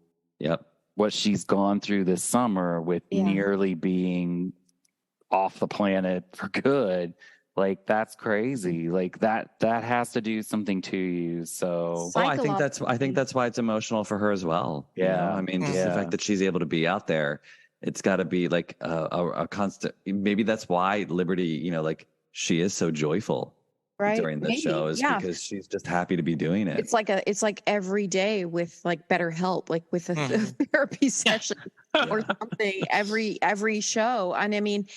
what she's gone through this summer with nearly being off the planet for good. Like, that's crazy. Like that has to do something to you. So I think that's why it's emotional for her as well. Yeah. I mean, just the fact that she's able to be out there, it's got to be like a constant. Maybe that's why Liberty, like she is so joyful during the show, is because she's just happy to be doing it. It's like every day with like better help, like with a therapy session or something every show. And I mean,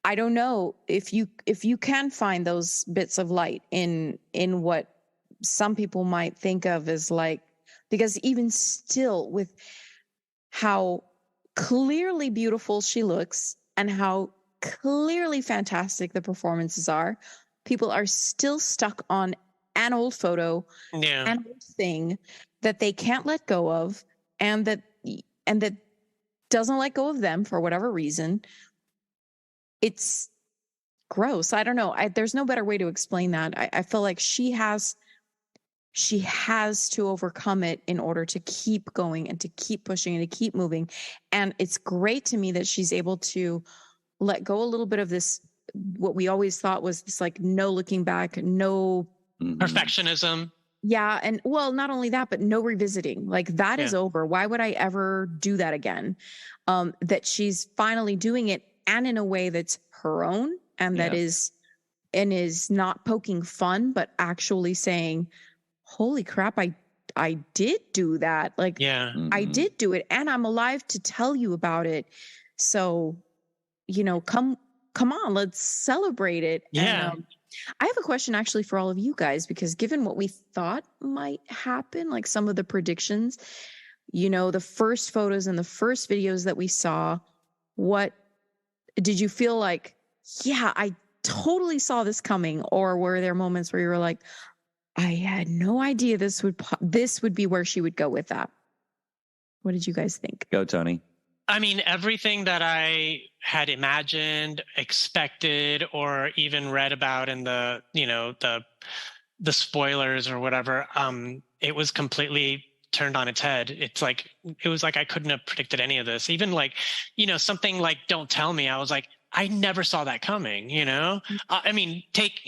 I don't know if you can find those bits of light in what some people might think of as like, because even still with how clearly beautiful she looks and how clearly fantastic the performances are, people are still stuck on an old photo, an old thing that they can't let go of, and that doesn't let go of them for whatever reason. It's gross. I don't know. There's no better way to explain that. I feel like she has to overcome it in order to keep going and to keep pushing and to keep moving. And it's great to me that she's able to let go a little bit of this, what we always thought was this like no looking back, no perfectionism. Yeah. And well, not only that, but no revisiting. Like that is over. Why would I ever do that again? That she's finally doing it, and in a way that's her own, and that is not poking fun, but actually saying, holy crap, I did do that. Like I did do it, and I'm alive to tell you about it. So, come on, let's celebrate it. Yeah. And, I have a question actually for all of you guys, because given what we thought might happen, like some of the predictions, the first photos and the first videos that we saw, what did you feel like? Yeah, I totally saw this coming. Or were there moments where you were like, I had no idea this would be where she would go with that? What did you guys think? Go, Tony. I mean, everything that I had imagined, expected, or even read about in the spoilers or whatever, it was completely turned on its head. It was like I couldn't have predicted any of this. Even like, something like Don't Tell Me, I was like, I never saw that coming, I mean, take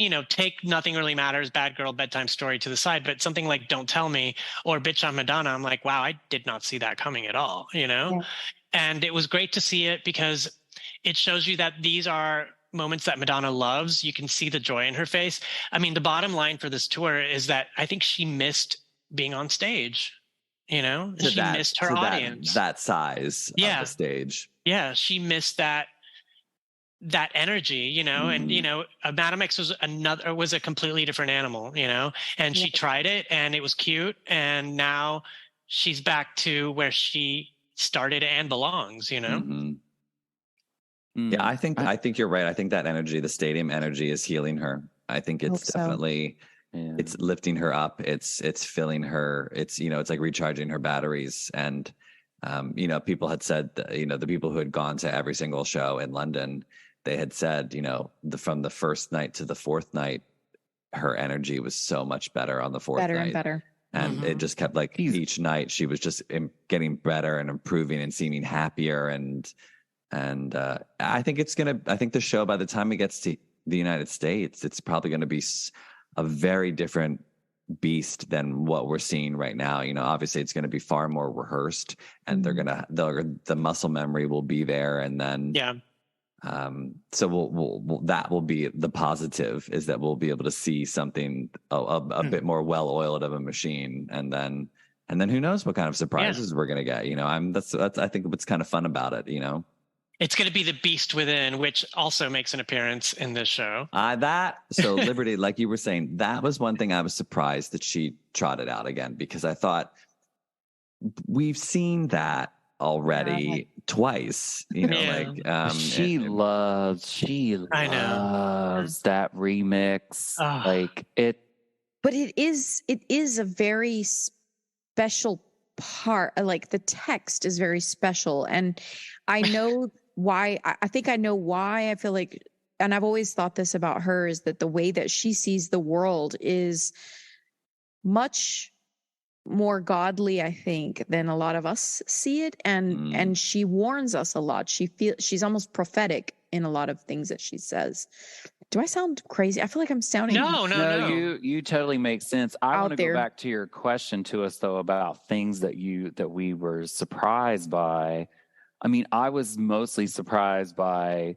Nothing Really Matters, Bad Girl, Bedtime Story to the side, but something like Don't Tell Me or Bitch I'm Madonna, I'm like, wow, I did not see that coming at all, Yeah. And it was great to see it because it shows you that these are moments that Madonna loves. You can see the joy in her face. I mean, the bottom line for this tour is that I think she missed being on stage, she missed her audience. That size of the stage. she missed that energy, you know, and you know, Madame X was a completely different animal, you know, and she tried it and it was cute, and now she's back to where she started and belongs, you know. Yeah, I think you're right. I think that energy, the stadium energy, is healing her. I think it's definitely it's lifting her up. It's filling her. It's, you know, it's like recharging her batteries. And you know, people had said that, you know, the people who had gone to every single show in London, they had said, you know, from the first night to the fourth night, her energy was so much better on the fourth night. Better. And it just kept like each night she was just getting better and improving and seeming happier. And I think I think the show, by the time it gets to the United States, it's probably going to be a very different beast than what we're seeing right now. You know, obviously it's going to be far more rehearsed, and the muscle memory will be there. And then, so we'll that will be the positive, is that we'll be able to see something a bit more well-oiled of a machine. And then who knows what kind of surprises we're going to get, you know. That's I think what's kind of fun about it, you know. It's going to be the beast within, which also makes an appearance in this show. So Liberty, like you were saying, that was one thing I was surprised that she trotted out again, because I thought we've seen that already twice, you know, like she loves that remix, like it. But it is a very special part. Like the text is very special, and I know why. I think I know why. I feel like, and I've always thought this about her, is that the way that she sees the world is much more godly, I think, than a lot of us see it. And she warns us a lot. She's almost prophetic in a lot of things that she says. Do I sound crazy? I feel like I'm sounding No. You totally make sense. I want to there. go back to your question to us though about things that we were surprised by. I mean, I was mostly surprised by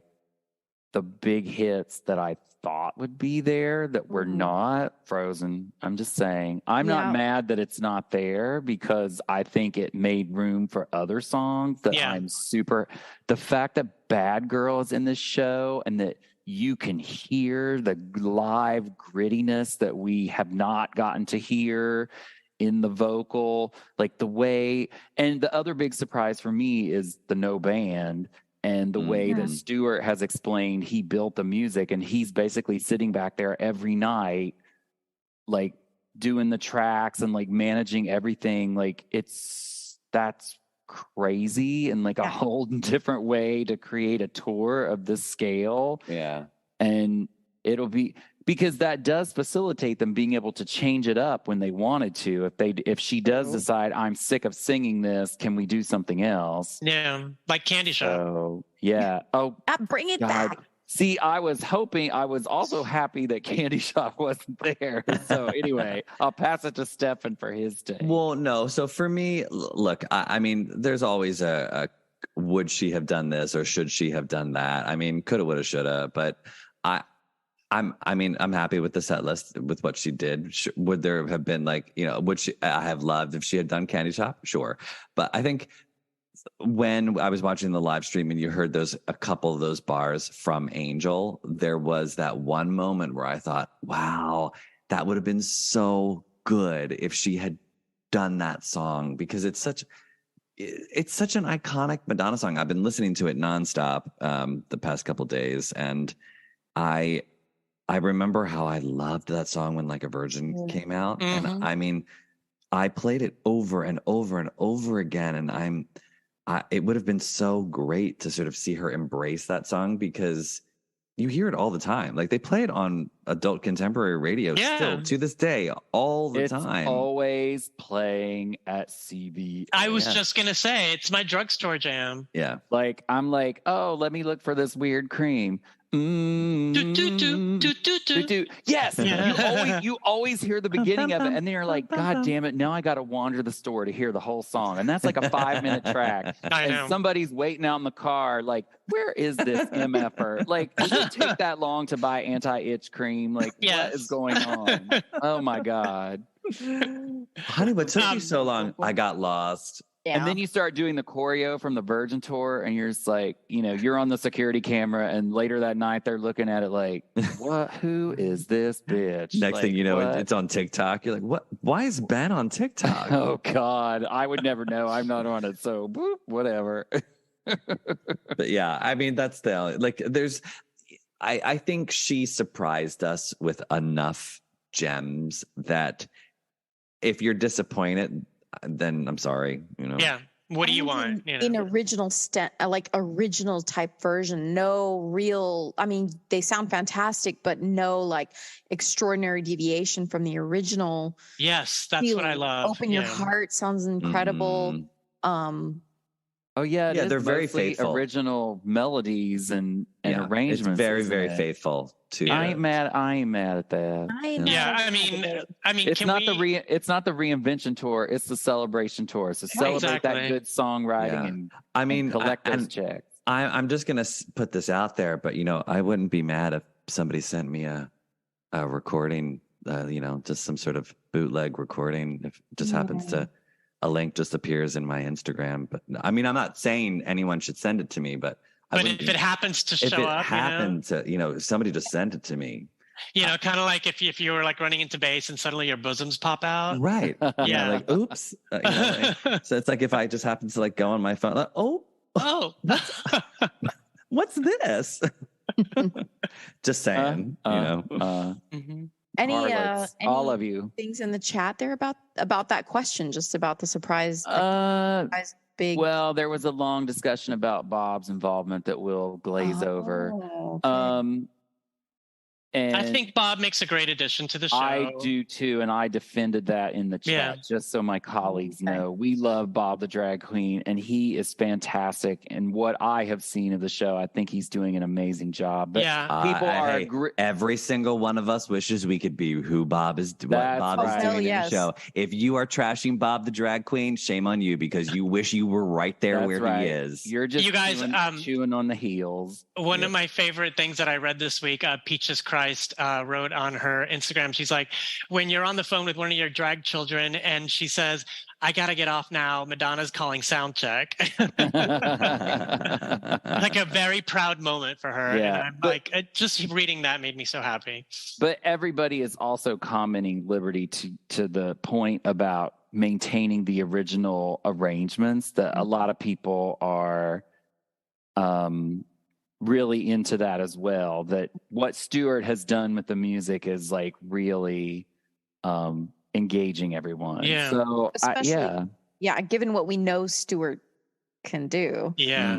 the big hits that I thought would be there that were not. Frozen. I'm just saying. I'm not mad that it's not there, because I think it made room for other songs that I'm super. The fact that Bad Girl is in this show, and that you can hear the live grittiness that we have not gotten to hear in the vocal, like the way. And the other big surprise for me is the no band, and the way that Stuart has explained he built the music, and he's basically sitting back there every night, like doing the tracks and like managing everything. Like that's crazy, and like a whole different way to create a tour of this scale. Yeah. And it'll be, because that does facilitate them being able to change it up when they wanted to. If she does decide, I'm sick of singing this, can we do something else? Yeah, like Candy Shop. So, yeah. Oh, bring it back. See, I was also happy that Candy Shop wasn't there. So anyway, I'll pass it to Stefan for his take. Well, no. So for me, look, I mean, there's always a would she have done this or should she have done that? I mean, coulda, woulda, shoulda. But I'm happy with the set list, with what she did. Would there have been like, you know, I have loved if she had done Candy Shop? Sure. But I think when I was watching the live stream and you heard a couple of those bars from Angel, there was that one moment where I thought, wow, that would have been so good if she had done that song, because it's such an iconic Madonna song. I've been listening to it nonstop the past couple of days, and I remember how I loved that song when Like a Virgin came out. And I mean, I played it over and over and over again, and it would have been so great to sort of see her embrace that song, because you hear it all the time. Like they play it on adult contemporary radio still to this day, all the time. It's always playing at CB. I was just going to say, it's my drugstore jam. Yeah. Like, I'm like, oh, let me look for this weird cream. Yes, you always hear the beginning of it, and then you're like, God damn it! Now I got to wander the store to hear the whole song, and that's like a 5-minute track. I know. And somebody's waiting out in the car, like, where is this MFer? Like, does it take that long to buy anti-itch cream? Like, what is going on? Oh my God, honey, what took you so long? I got lost. Yeah. And then you start doing the choreo from the Virgin tour, and you're just like, you're on the security camera, and later that night they're looking at it like, what? Who is this bitch? Next like, thing you know, what? it's on TikTok. You're like, what? Why is Ben on TikTok? Oh God, I would never know. I'm not on it, so boop, whatever. But yeah, I mean, that's I think she surprised us with enough gems that if you're disappointed, then I'm sorry, Yeah. What do you want? In original like original type version, no real, I mean, they sound fantastic, but no like extraordinary deviation from the original. Yes, that's feeling. what I love. Open Your Heart sounds incredible. Oh yeah, they're very faithful. Original melodies and arrangements. It's very, very faithful to. I ain't mad at that. I mean, it's not the reinvention tour. It's the celebration tour. So celebrate that good songwriting and collect those checks. I'm just gonna put this out there, but I wouldn't be mad if somebody sent me a recording. Just some sort of bootleg recording. If it just happens to. A link just appears in my Instagram, but I mean, I'm not saying anyone should send it to me, but if it happens to show up, if somebody just sent it to me, kind of like if you were like running into bass and suddenly your bosoms pop out, right? Yeah, like oops. So it's like if I just happen to like go on my phone, like, what's this? Just saying, Any all of you things in the chat there about that question, just about the surprise? Big. Well, there was a long discussion about Bob's involvement that we'll glaze over. Okay. And I think Bob makes a great addition to the show. I do too, and I defended that in the chat just so my colleagues know. We love Bob the Drag Queen, and he is fantastic. And what I have seen of the show, I think he's doing an amazing job. But people are every single one of us wishes we could be who Bob is. What Bob is doing in the show. If you are trashing Bob the Drag Queen, shame on you because you wish you were right there he is. You're just you guys chewing on the heels. One of my favorite things that I read this week, Peaches Christ wrote on her Instagram. She's like, when you're on the phone with one of your drag children and she says, I got to get off now, Madonna's calling sound check. Like a very proud moment for her. Yeah, and just reading that made me so happy. But everybody is also commenting, Liberty, to the point about maintaining the original arrangements, that a lot of people are really into that as well, that what Stewart has done with the music is like really engaging everyone. Yeah. So given what we know Stewart can do. Yeah.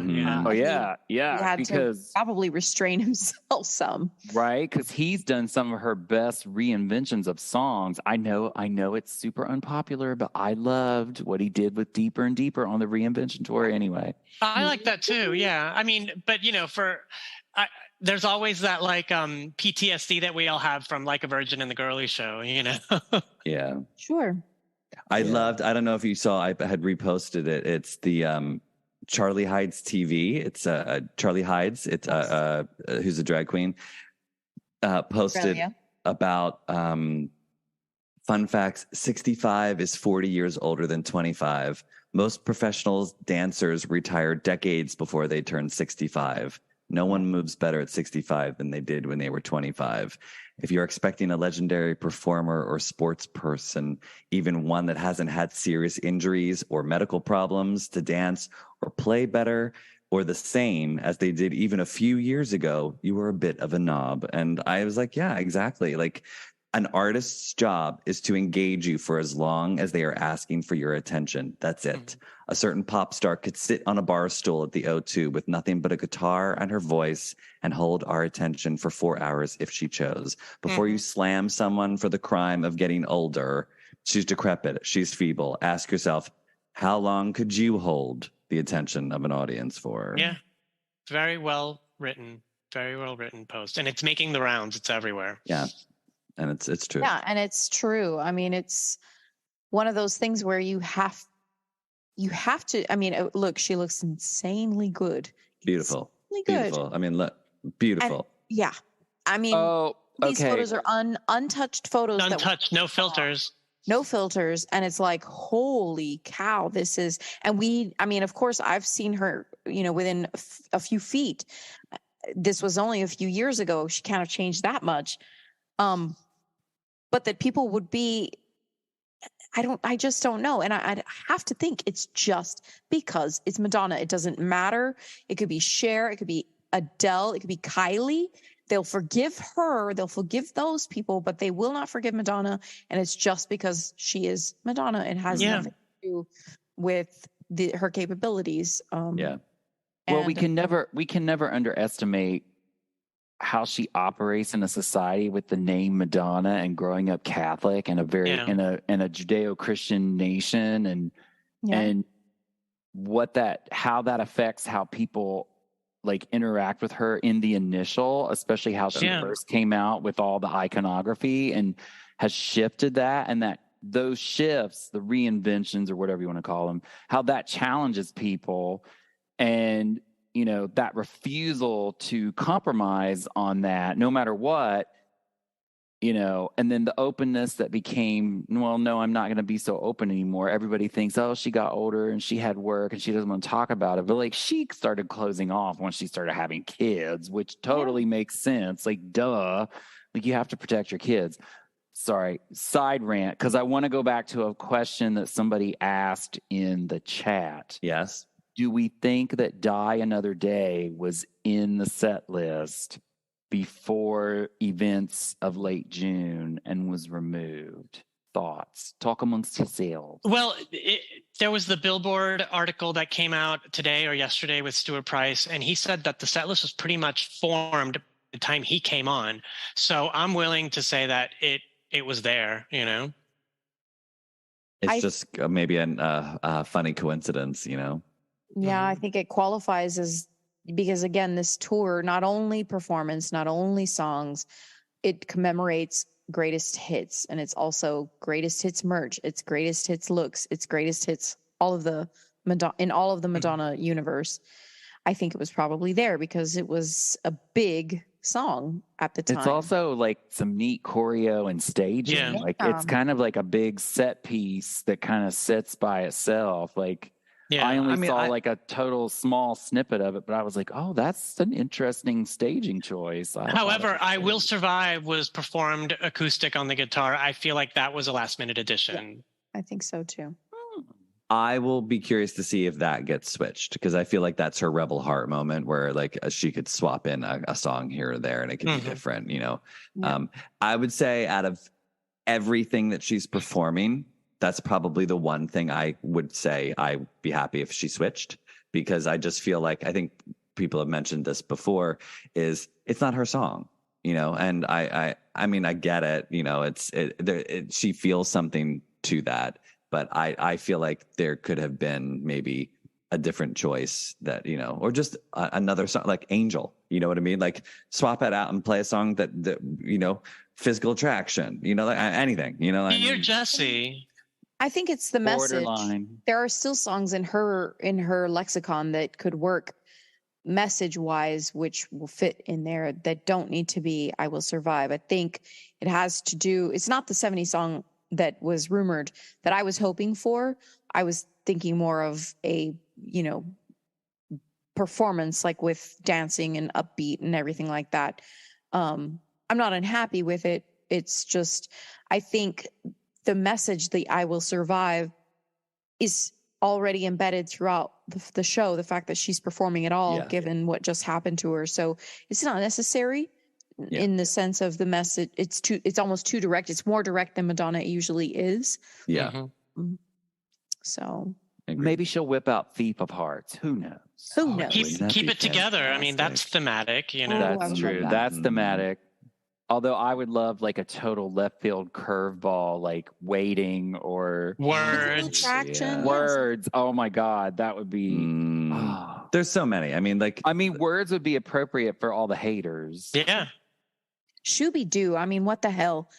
He had to probably restrain himself some. Right, because he's done some of her best reinventions of songs. I know it's super unpopular, but I loved what he did with Deeper and Deeper on the reinvention tour anyway. I like that too. Yeah. I mean, but there's always that like PTSD that we all have from Like a Virgin and the Girly Show, Yeah. Sure. I don't know if you saw, I had reposted it. It's the Charlie Hides TV. It's Charlie Hides. It's who's a drag queen. Posted about fun facts. 65 is 40 years older than 25. Most professional dancers retire decades before they turn 65. No one moves better at 65 than they did when they were 25. If you're expecting a legendary performer or sports person, even one that hasn't had serious injuries or medical problems, to dance or play better or the same as they did even a few years ago, you were a bit of a knob. And I was like, yeah, exactly. Like, an artist's job is to engage you for as long as they are asking for your attention. That's it. Mm-hmm. A certain pop star could sit on a bar stool at the O2 with nothing but a guitar and her voice and hold our attention for 4 hours if she chose. Before you slam someone for the crime of getting older, she's decrepit, she's feeble. Ask yourself, how long could you hold the attention of an audience for? Yeah. Very well written post. And it's making the rounds. It's everywhere. Yeah. And it's true. Yeah, and it's true. I mean, it's one of those things where you have to. I mean, look, she looks insanely good. Beautiful. Insanely beautiful. I mean, look, beautiful. And, yeah. I mean, these photos are untouched photos. Untouched, no filters. no filters. And it's like, holy cow, this is, and I mean, of course I've seen her, within a few feet. This was only a few years ago. She kind of changed that much. But that people would be, I just don't know. And I have to think it's just because it's Madonna. It doesn't matter. It could be Cher. It could be Adele. It could be Kylie. They'll forgive her. They'll forgive those people, but they will not forgive Madonna. And it's just because she is Madonna. It has nothing to do with her capabilities. Well, we can never underestimate how she operates in a society with the name Madonna and growing up Catholic and in a Judeo-Christian nation and how that affects how people like interact with her in the initial, especially how she first came out with all the iconography and has shifted that, and that those shifts, the reinventions or whatever you want to call them, how that challenges people, and that refusal to compromise on that no matter what, and then the openness that became, well, no, I'm not going to be so open anymore. Everybody thinks, oh, she got older and she had work and she doesn't want to talk about it. But like, she started closing off once she started having kids, which totally makes sense. Like, duh, like you have to protect your kids. Sorry, side rant, because I want to go back to a question that somebody asked in the chat. Yes. Do we think that Die Another Day was in the set list before events of late June and was removed? Thoughts? Talk amongst yourselves. Well, there was the Billboard article that came out today or yesterday with Stuart Price, and he said that the set list was pretty much formed the time he came on. So I'm willing to say that it was there, It's just maybe a funny coincidence, Yeah, I think it qualifies as, because again, this tour, not only performance, not only songs, it commemorates greatest hits, and it's also greatest hits merch, it's greatest hits looks, it's greatest hits, all of the Madonna universe. I think it was probably there because it was a big song at the time. It's also like some neat choreo and staging. Yeah. Like it's kind of like a big set piece that kind of sits by itself. Like, I only saw like a total small snippet of it, but I was like, oh, that's an interesting staging choice. However, I Will Survive was performed acoustic on the guitar. I feel like that was a last minute addition. Yeah, I think so too. I will be curious to see if that gets switched, because I feel like that's her Rebel Heart moment where like she could swap in a song here or there and it could be different, Yeah. I would say out of everything that she's performing, that's probably the one thing I would say I'd be happy if she switched, because I just feel like, I think people have mentioned this before, it's not her song, and I mean, I get it, she feels something to that, but I feel like there could have been maybe a different choice that, or just another song like Angel, you know what I mean? Like swap it out and play a song that Physical Attraction, like anything, Dear Jesse. I think it's the message. Borderline. There are still songs in her lexicon that could work message wise, which will fit in there, that don't need to be I Will Survive. I think it has to do, it's not the 70s song that was rumored that I was hoping for. I was thinking more of a, performance like with dancing and upbeat and everything like that. I'm not unhappy with it. It's just, I think the message, the I Will Survive, is already embedded throughout the show. The fact that she's performing at all, given what just happened to her. So it's not necessary in the sense of the message. It's almost too direct. It's more direct than Madonna usually is. Yeah. Mm-hmm. So maybe she'll whip out Thief of Hearts. Who knows? Who knows? Keep it together. I mean, that's thematic, That's true. That's thematic. Although I would love like a total left field curveball, like Waiting or Words. Words. Oh my God, that would be. There's so many. I mean, Words would be appropriate for all the haters. Yeah. Shooby Doo. I mean, what the hell?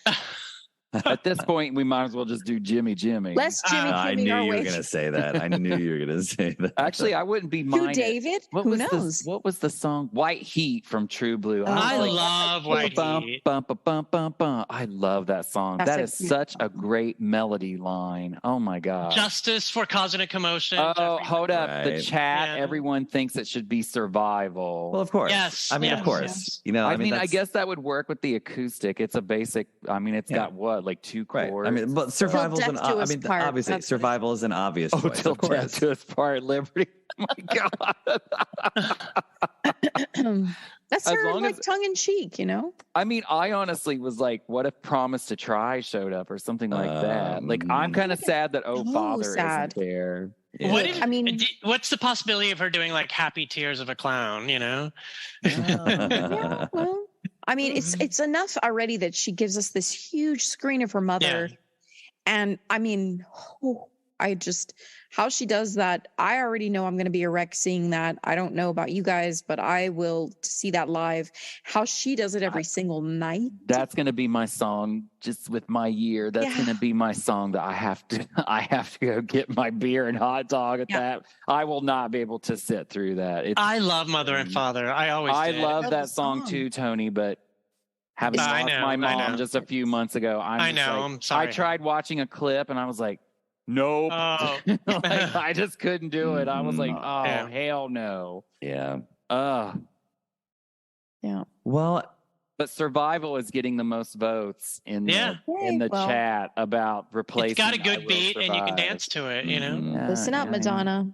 At this point, we might as well just do Jimmy. Let's Jimmy I Kimmy knew our you were way. going to say that. I knew you were going to say that. Actually, I wouldn't be Who, minded. David? Who knows? What was the song? White Heat from True Blue. I Oh. love White Heat. Bum, bum, bum, bum, bum. I love that song. That's That a is cute such a great melody line. Oh my God. Justice for Causing a Commotion. Oh, Jeffrey hold up. The Right. chat, Yeah. everyone thinks it should be Survival. Well, of course. Yes, I mean, of yes, course. yes. You know, I mean, I that's- guess that would work with the acoustic. It's a basic, it's Yeah. got what, like 2 Right. chords? I mean, but survival's Till an. death do I us mean, part. obviously, That's- survival is an obvious Oh, choice. till Of death course. to us part, Liberty. Oh my God. That's As her long like as- tongue in cheek, you know? I mean, I honestly was like, what if Promise to Try showed up or something like that? Like, I'm kind of sad that Oh Oh, Father sad. isn't there. Yeah. What if, I mean- what's the possibility of her doing like Happy Tears of a Clown? You know, Yeah, well, I mean, it's enough already that she gives us this huge screen of her mother. Yeah. And I mean, how she does that, I already know I'm going to be a wreck seeing that. I don't know about you guys, but I will see that live. How she does it every single night. That's gonna be my song, just with my year. That's Yeah. gonna be my song that I have to go get my beer and hot dog at Yeah. that. I will not be able to sit through that. I love Mother and Father. I always I did. love Love that the song song. too, Tony, but having I lost know, my I mom know. just a few months ago, I know, I'm sorry. I tried watching a clip and I was like, nope. Oh. Like, I just couldn't do it. I was like, oh, Yeah. hell no. Yeah. Yeah. Well, But Survival is getting the most votes in Yeah. the Well, chat about replacing. It's got a I good Will beat, and you can Survive. dance to it. You know. mhm. Yeah, Listen up, yeah, Madonna.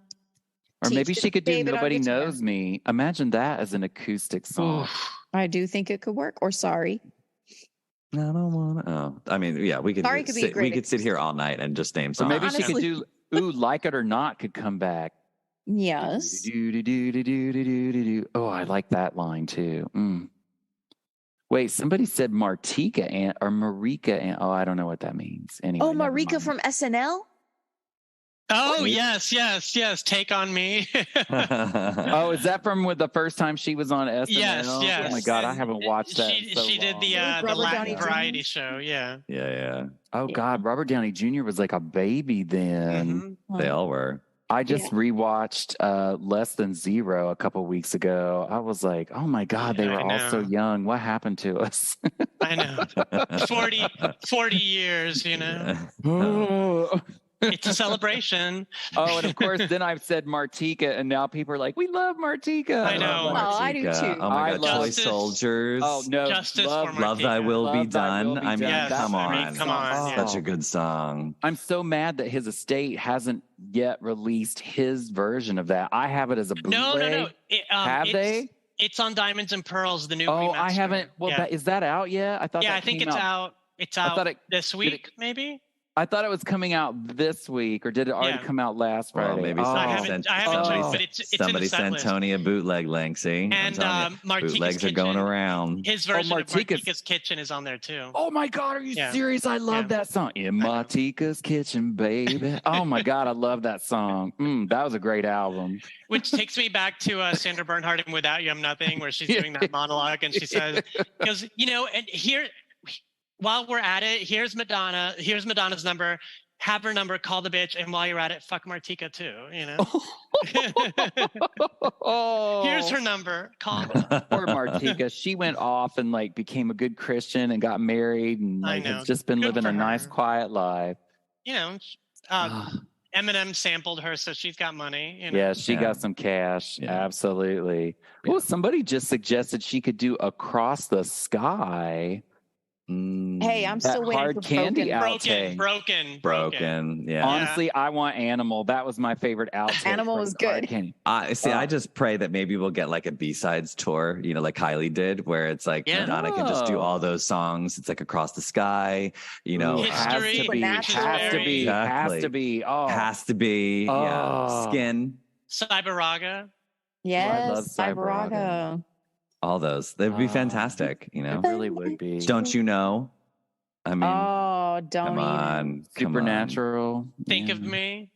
Or Teach maybe she could do David on Nobody guitar. Knows Me. Imagine that as an acoustic song. I do think it could work. Or Sorry. I don't want to. Oh, I mean, yeah, we could. Sorry could be sit, we great could sit here all night and just name Or songs. maybe she could Honestly. do Ooh, Like It or Not could come back. Yes. Do. Oh, I like that line too. Mm. Wait, somebody said Martika or Marika. Oh, I don't know what that means. Anyway, Oh, never Marika mind. from SNL? Oh yes. Take on Me. Oh, is that from the first time she was on SNL? Yes, Oh yes. my God, I haven't watched that. in so She did long. the Robert Latin Downey variety Jr.? show. Yeah. yeah. Oh God, Robert Downey Jr. was like a baby then. Mhm. They all were. I just rewatched Less Than Zero a couple weeks ago. I was like, oh my God, they Yeah, were I all so know. young. What happened to us? I know. 40 years. You know. It's a celebration. Oh, and of course, then I've said Martika, and now people are like, we love Martika. I know. Oh, I do Martika. too. Oh my I God, love- Toy Justice. Soldiers. Oh, no. Justice love, for Love Thy Martika. Will Be Love Thy Will Done. Be I mean, Done. Yes, come I mean, on. come on, yeah. Such a good song. I'm so mad that his estate hasn't yet released his version of that. I have it as a bootleg. No. Have they? It's on Diamonds and Pearls, the new. Oh, remaster. I haven't. Well, yeah. is that out yet? I thought. Yeah, that I think came it's out. It's I out thought it- this did week, it- maybe. I thought it was coming out this week, or did it already Yeah. come out last Well, Friday? maybe Oh. I somebody haven't sent, checked, somebody but it's in somebody the set sent list. Tony a bootleg link. See, I'm And telling you, Martika's bootlegs are going Kitchen. around. His version of Martika's- Martika's Kitchen is on there too. Oh my God, are you Yeah. serious? I love Yeah. that song. In Martika's kitchen, baby. Oh my God, I love that song. That was a great album. Which takes me back to Sandra Bernhard in Without You I'm Nothing, where she's doing that monologue and she says, because, and here, while we're at it, here's Madonna's number. Have her number, call the bitch, and while you're at it, fuck Martika too, Oh, Here's her number, call her. Poor Martika. She went off and became a good Christian and got married and I know. has just been Good living for a nice, her. quiet life. Uh, Eminem sampled her, so she's got money. Yeah, she Yeah. got some cash. Yeah. Absolutely. Yeah. Well, somebody just suggested she could do Across the Sky. Hey, I'm That still waiting hard for candy Broken. outtake. Broken. Yeah. Honestly, I want Animal. That was my favorite outtake. Animal from was Hard good. Candy. I just pray that maybe we'll get like a B-sides tour, like Kylie did, where it's like Yeah. Madonna can just do all Oh. those songs. It's like Across the Sky, Ooh, has History, to be. Has to be. Exactly. Has to be. Oh, has to be. Yeah. Oh. Skin, Cyber-Raga. love Yes, Cyber-Raga. Cyber-Raga. all those. They'd be Oh. fantastic, it really would be. Don't you know? I mean, Oh, don't come even. on. Come on. Supernatural. Think Yeah. of Me.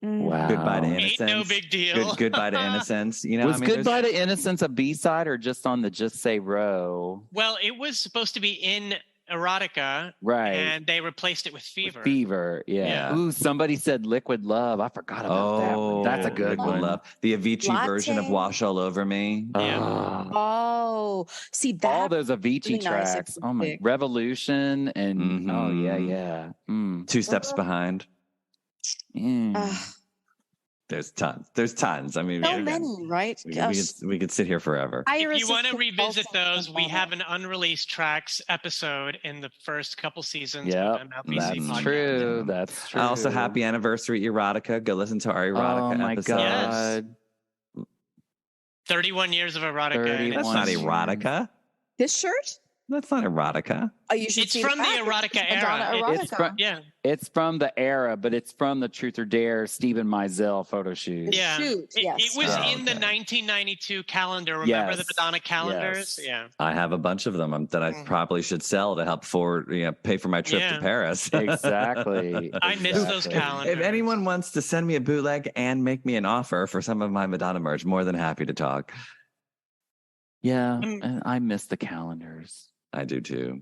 Wow. Goodbye to Ain't Innocence. no big deal. Goodbye to Innocence. Was there's- Goodbye to Innocence a B-side or just on the Just Say Row? Well, it was supposed to be in erotica, Right. and they replaced it with fever. Fever, yeah. Yeah. Ooh, somebody said Liquid Love. I forgot about that one. That's a good Liquid one. Love. The Avicii version of Latte. Wash All Over Me. Yeah. Oh, Oh, see that. all those Avicii really nice tracks. Oh my, acoustic. Revolution and oh yeah, Mhm. yeah. Mm. 2 Steps Behind. Mm. There's tons. I mean, So again, many, right? we Gosh. could sit here forever. If you want to revisit those, we also- have an unreleased tracks episode in the first couple seasons. Yep, of MLVC that's podcast. true. That's true. Also, happy anniversary, Erotica. Go listen to our Erotica Oh my episode. Yes. god. 31 years of erotica. 31 and That's not years. Erotica. This shirt? That's not Erotica. Oh, you should It's see from the back. erotica It's Madonna era. erotica. It's from- Yeah. It's from the era, but it's from the Truth or Dare Stephen Meisel photo shoot. Yeah. Shoot, yes. It was Oh, in the okay. 1992 calendar. Remember the Yes. Madonna calendars? Yes. Yeah. I have a bunch of them that I probably should sell to help pay for my trip to Yeah. Paris. Exactly. I miss those Exactly. calendars. If anyone wants to send me a bootleg and make me an offer for some of my Madonna merch, more than happy to talk. Yeah, Mm. and I miss the calendars. I do too.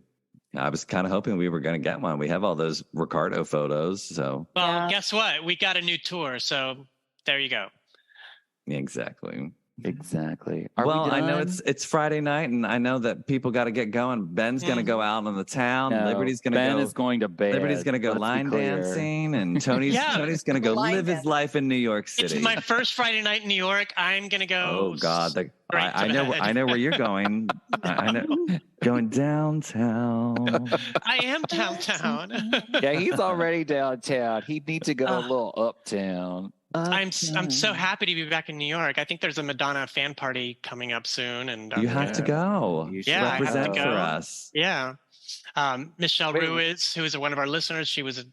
I was kind of hoping we were going to get one. We have all those Ricardo photos, so Well, Yeah. guess what? We got a new tour, so there you go. exactly. Exactly. Are Well, we I know done? it's Friday night, and I know that people got to get going. Ben's going to go out on the town. No, Liberty's going to Ben go. is going to bed. Liberty's going to go Let's be line clear. dancing, and Tony's Yeah. going to go Line live his dancing. life in New York City. It's my first Friday night in New York. I'm gonna go. Oh God, straight I to know bed. I know where you're going. I know going downtown. I am downtown. Yeah, he's already downtown. He needs to go a Uh, little uptown. I'm so happy to be back in New York. I think there's a Madonna fan party coming up soon, and You have to go. You Yeah, I have to Represent go. for us. yeah. Michelle Wait. Ruiz, who is one of our listeners, she was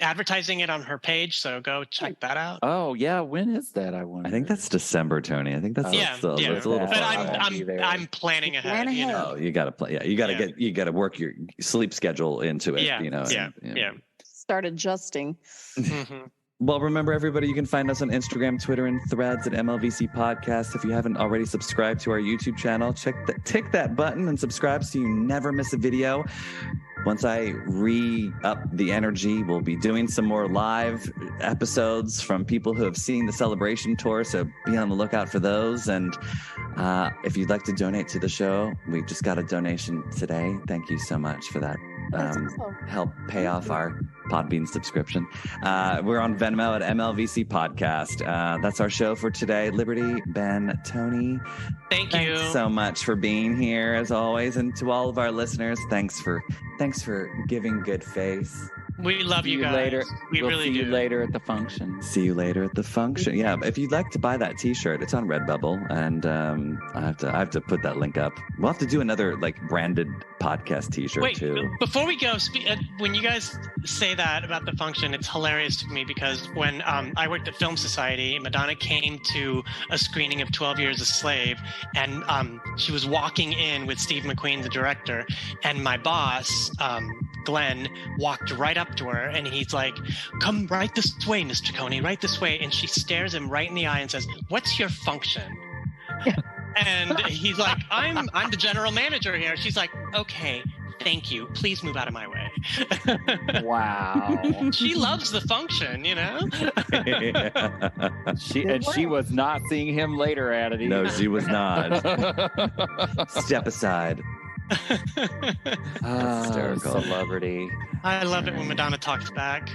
advertising it on her page, so go check that out. Oh yeah, when is that? I wonder. I think that's December, Tony. I think that's Yeah, still yeah. it's a little But far I away. won't be there. I'm planning ahead. Plan You know? Oh, you got to play. Yeah, you got to Yeah. you got to work your sleep schedule into it. Yeah, You know. yeah, and- yeah. Start adjusting. Mhm. Well, remember, everybody, you can find us on Instagram, Twitter, and Threads at MLVC Podcast. If you haven't already subscribed to our YouTube channel, tick that button and subscribe so you never miss a video. Once I re-up the energy, we'll be doing some more live episodes from people who have seen the Celebration Tour, so be on the lookout for those. And if you'd like to donate to the show, we just got a donation today. Thank you so much for that. Help pay off our Podbean subscription. We're on Venmo at MLVC Podcast. That's our show for today. Liberty, Ben, Tony, Thank you. thanks so much for being here as always, and to all of our listeners, thanks for giving good face. We love See you you guys. later. We we'll really see do. you later at the function. See you later at the function. Yeah, if you'd like to buy that T-shirt, it's on Redbubble, and I have to put that link up. We'll have to do another like branded podcast T-shirt Wait, too. before we go, when you guys say that about the function, it's hilarious to me because when I worked at Film Society, Madonna came to a screening of 12 Years a Slave, and she was walking in with Steve McQueen, the director, and my boss, Glenn, walked right up to her, and he's like, "Come right this way, Miss Ciccone, right this way." And she stares him right in the eye and says, "What's your function?" And he's like, I'm the general manager here. She's like, "Okay, thank you. Please move out of my way." Wow. She loves the function, you know? She was not seeing him later at it. No, either. she was not. Step aside. Ah, hysterical. celebrity. I love it when Madonna talks back.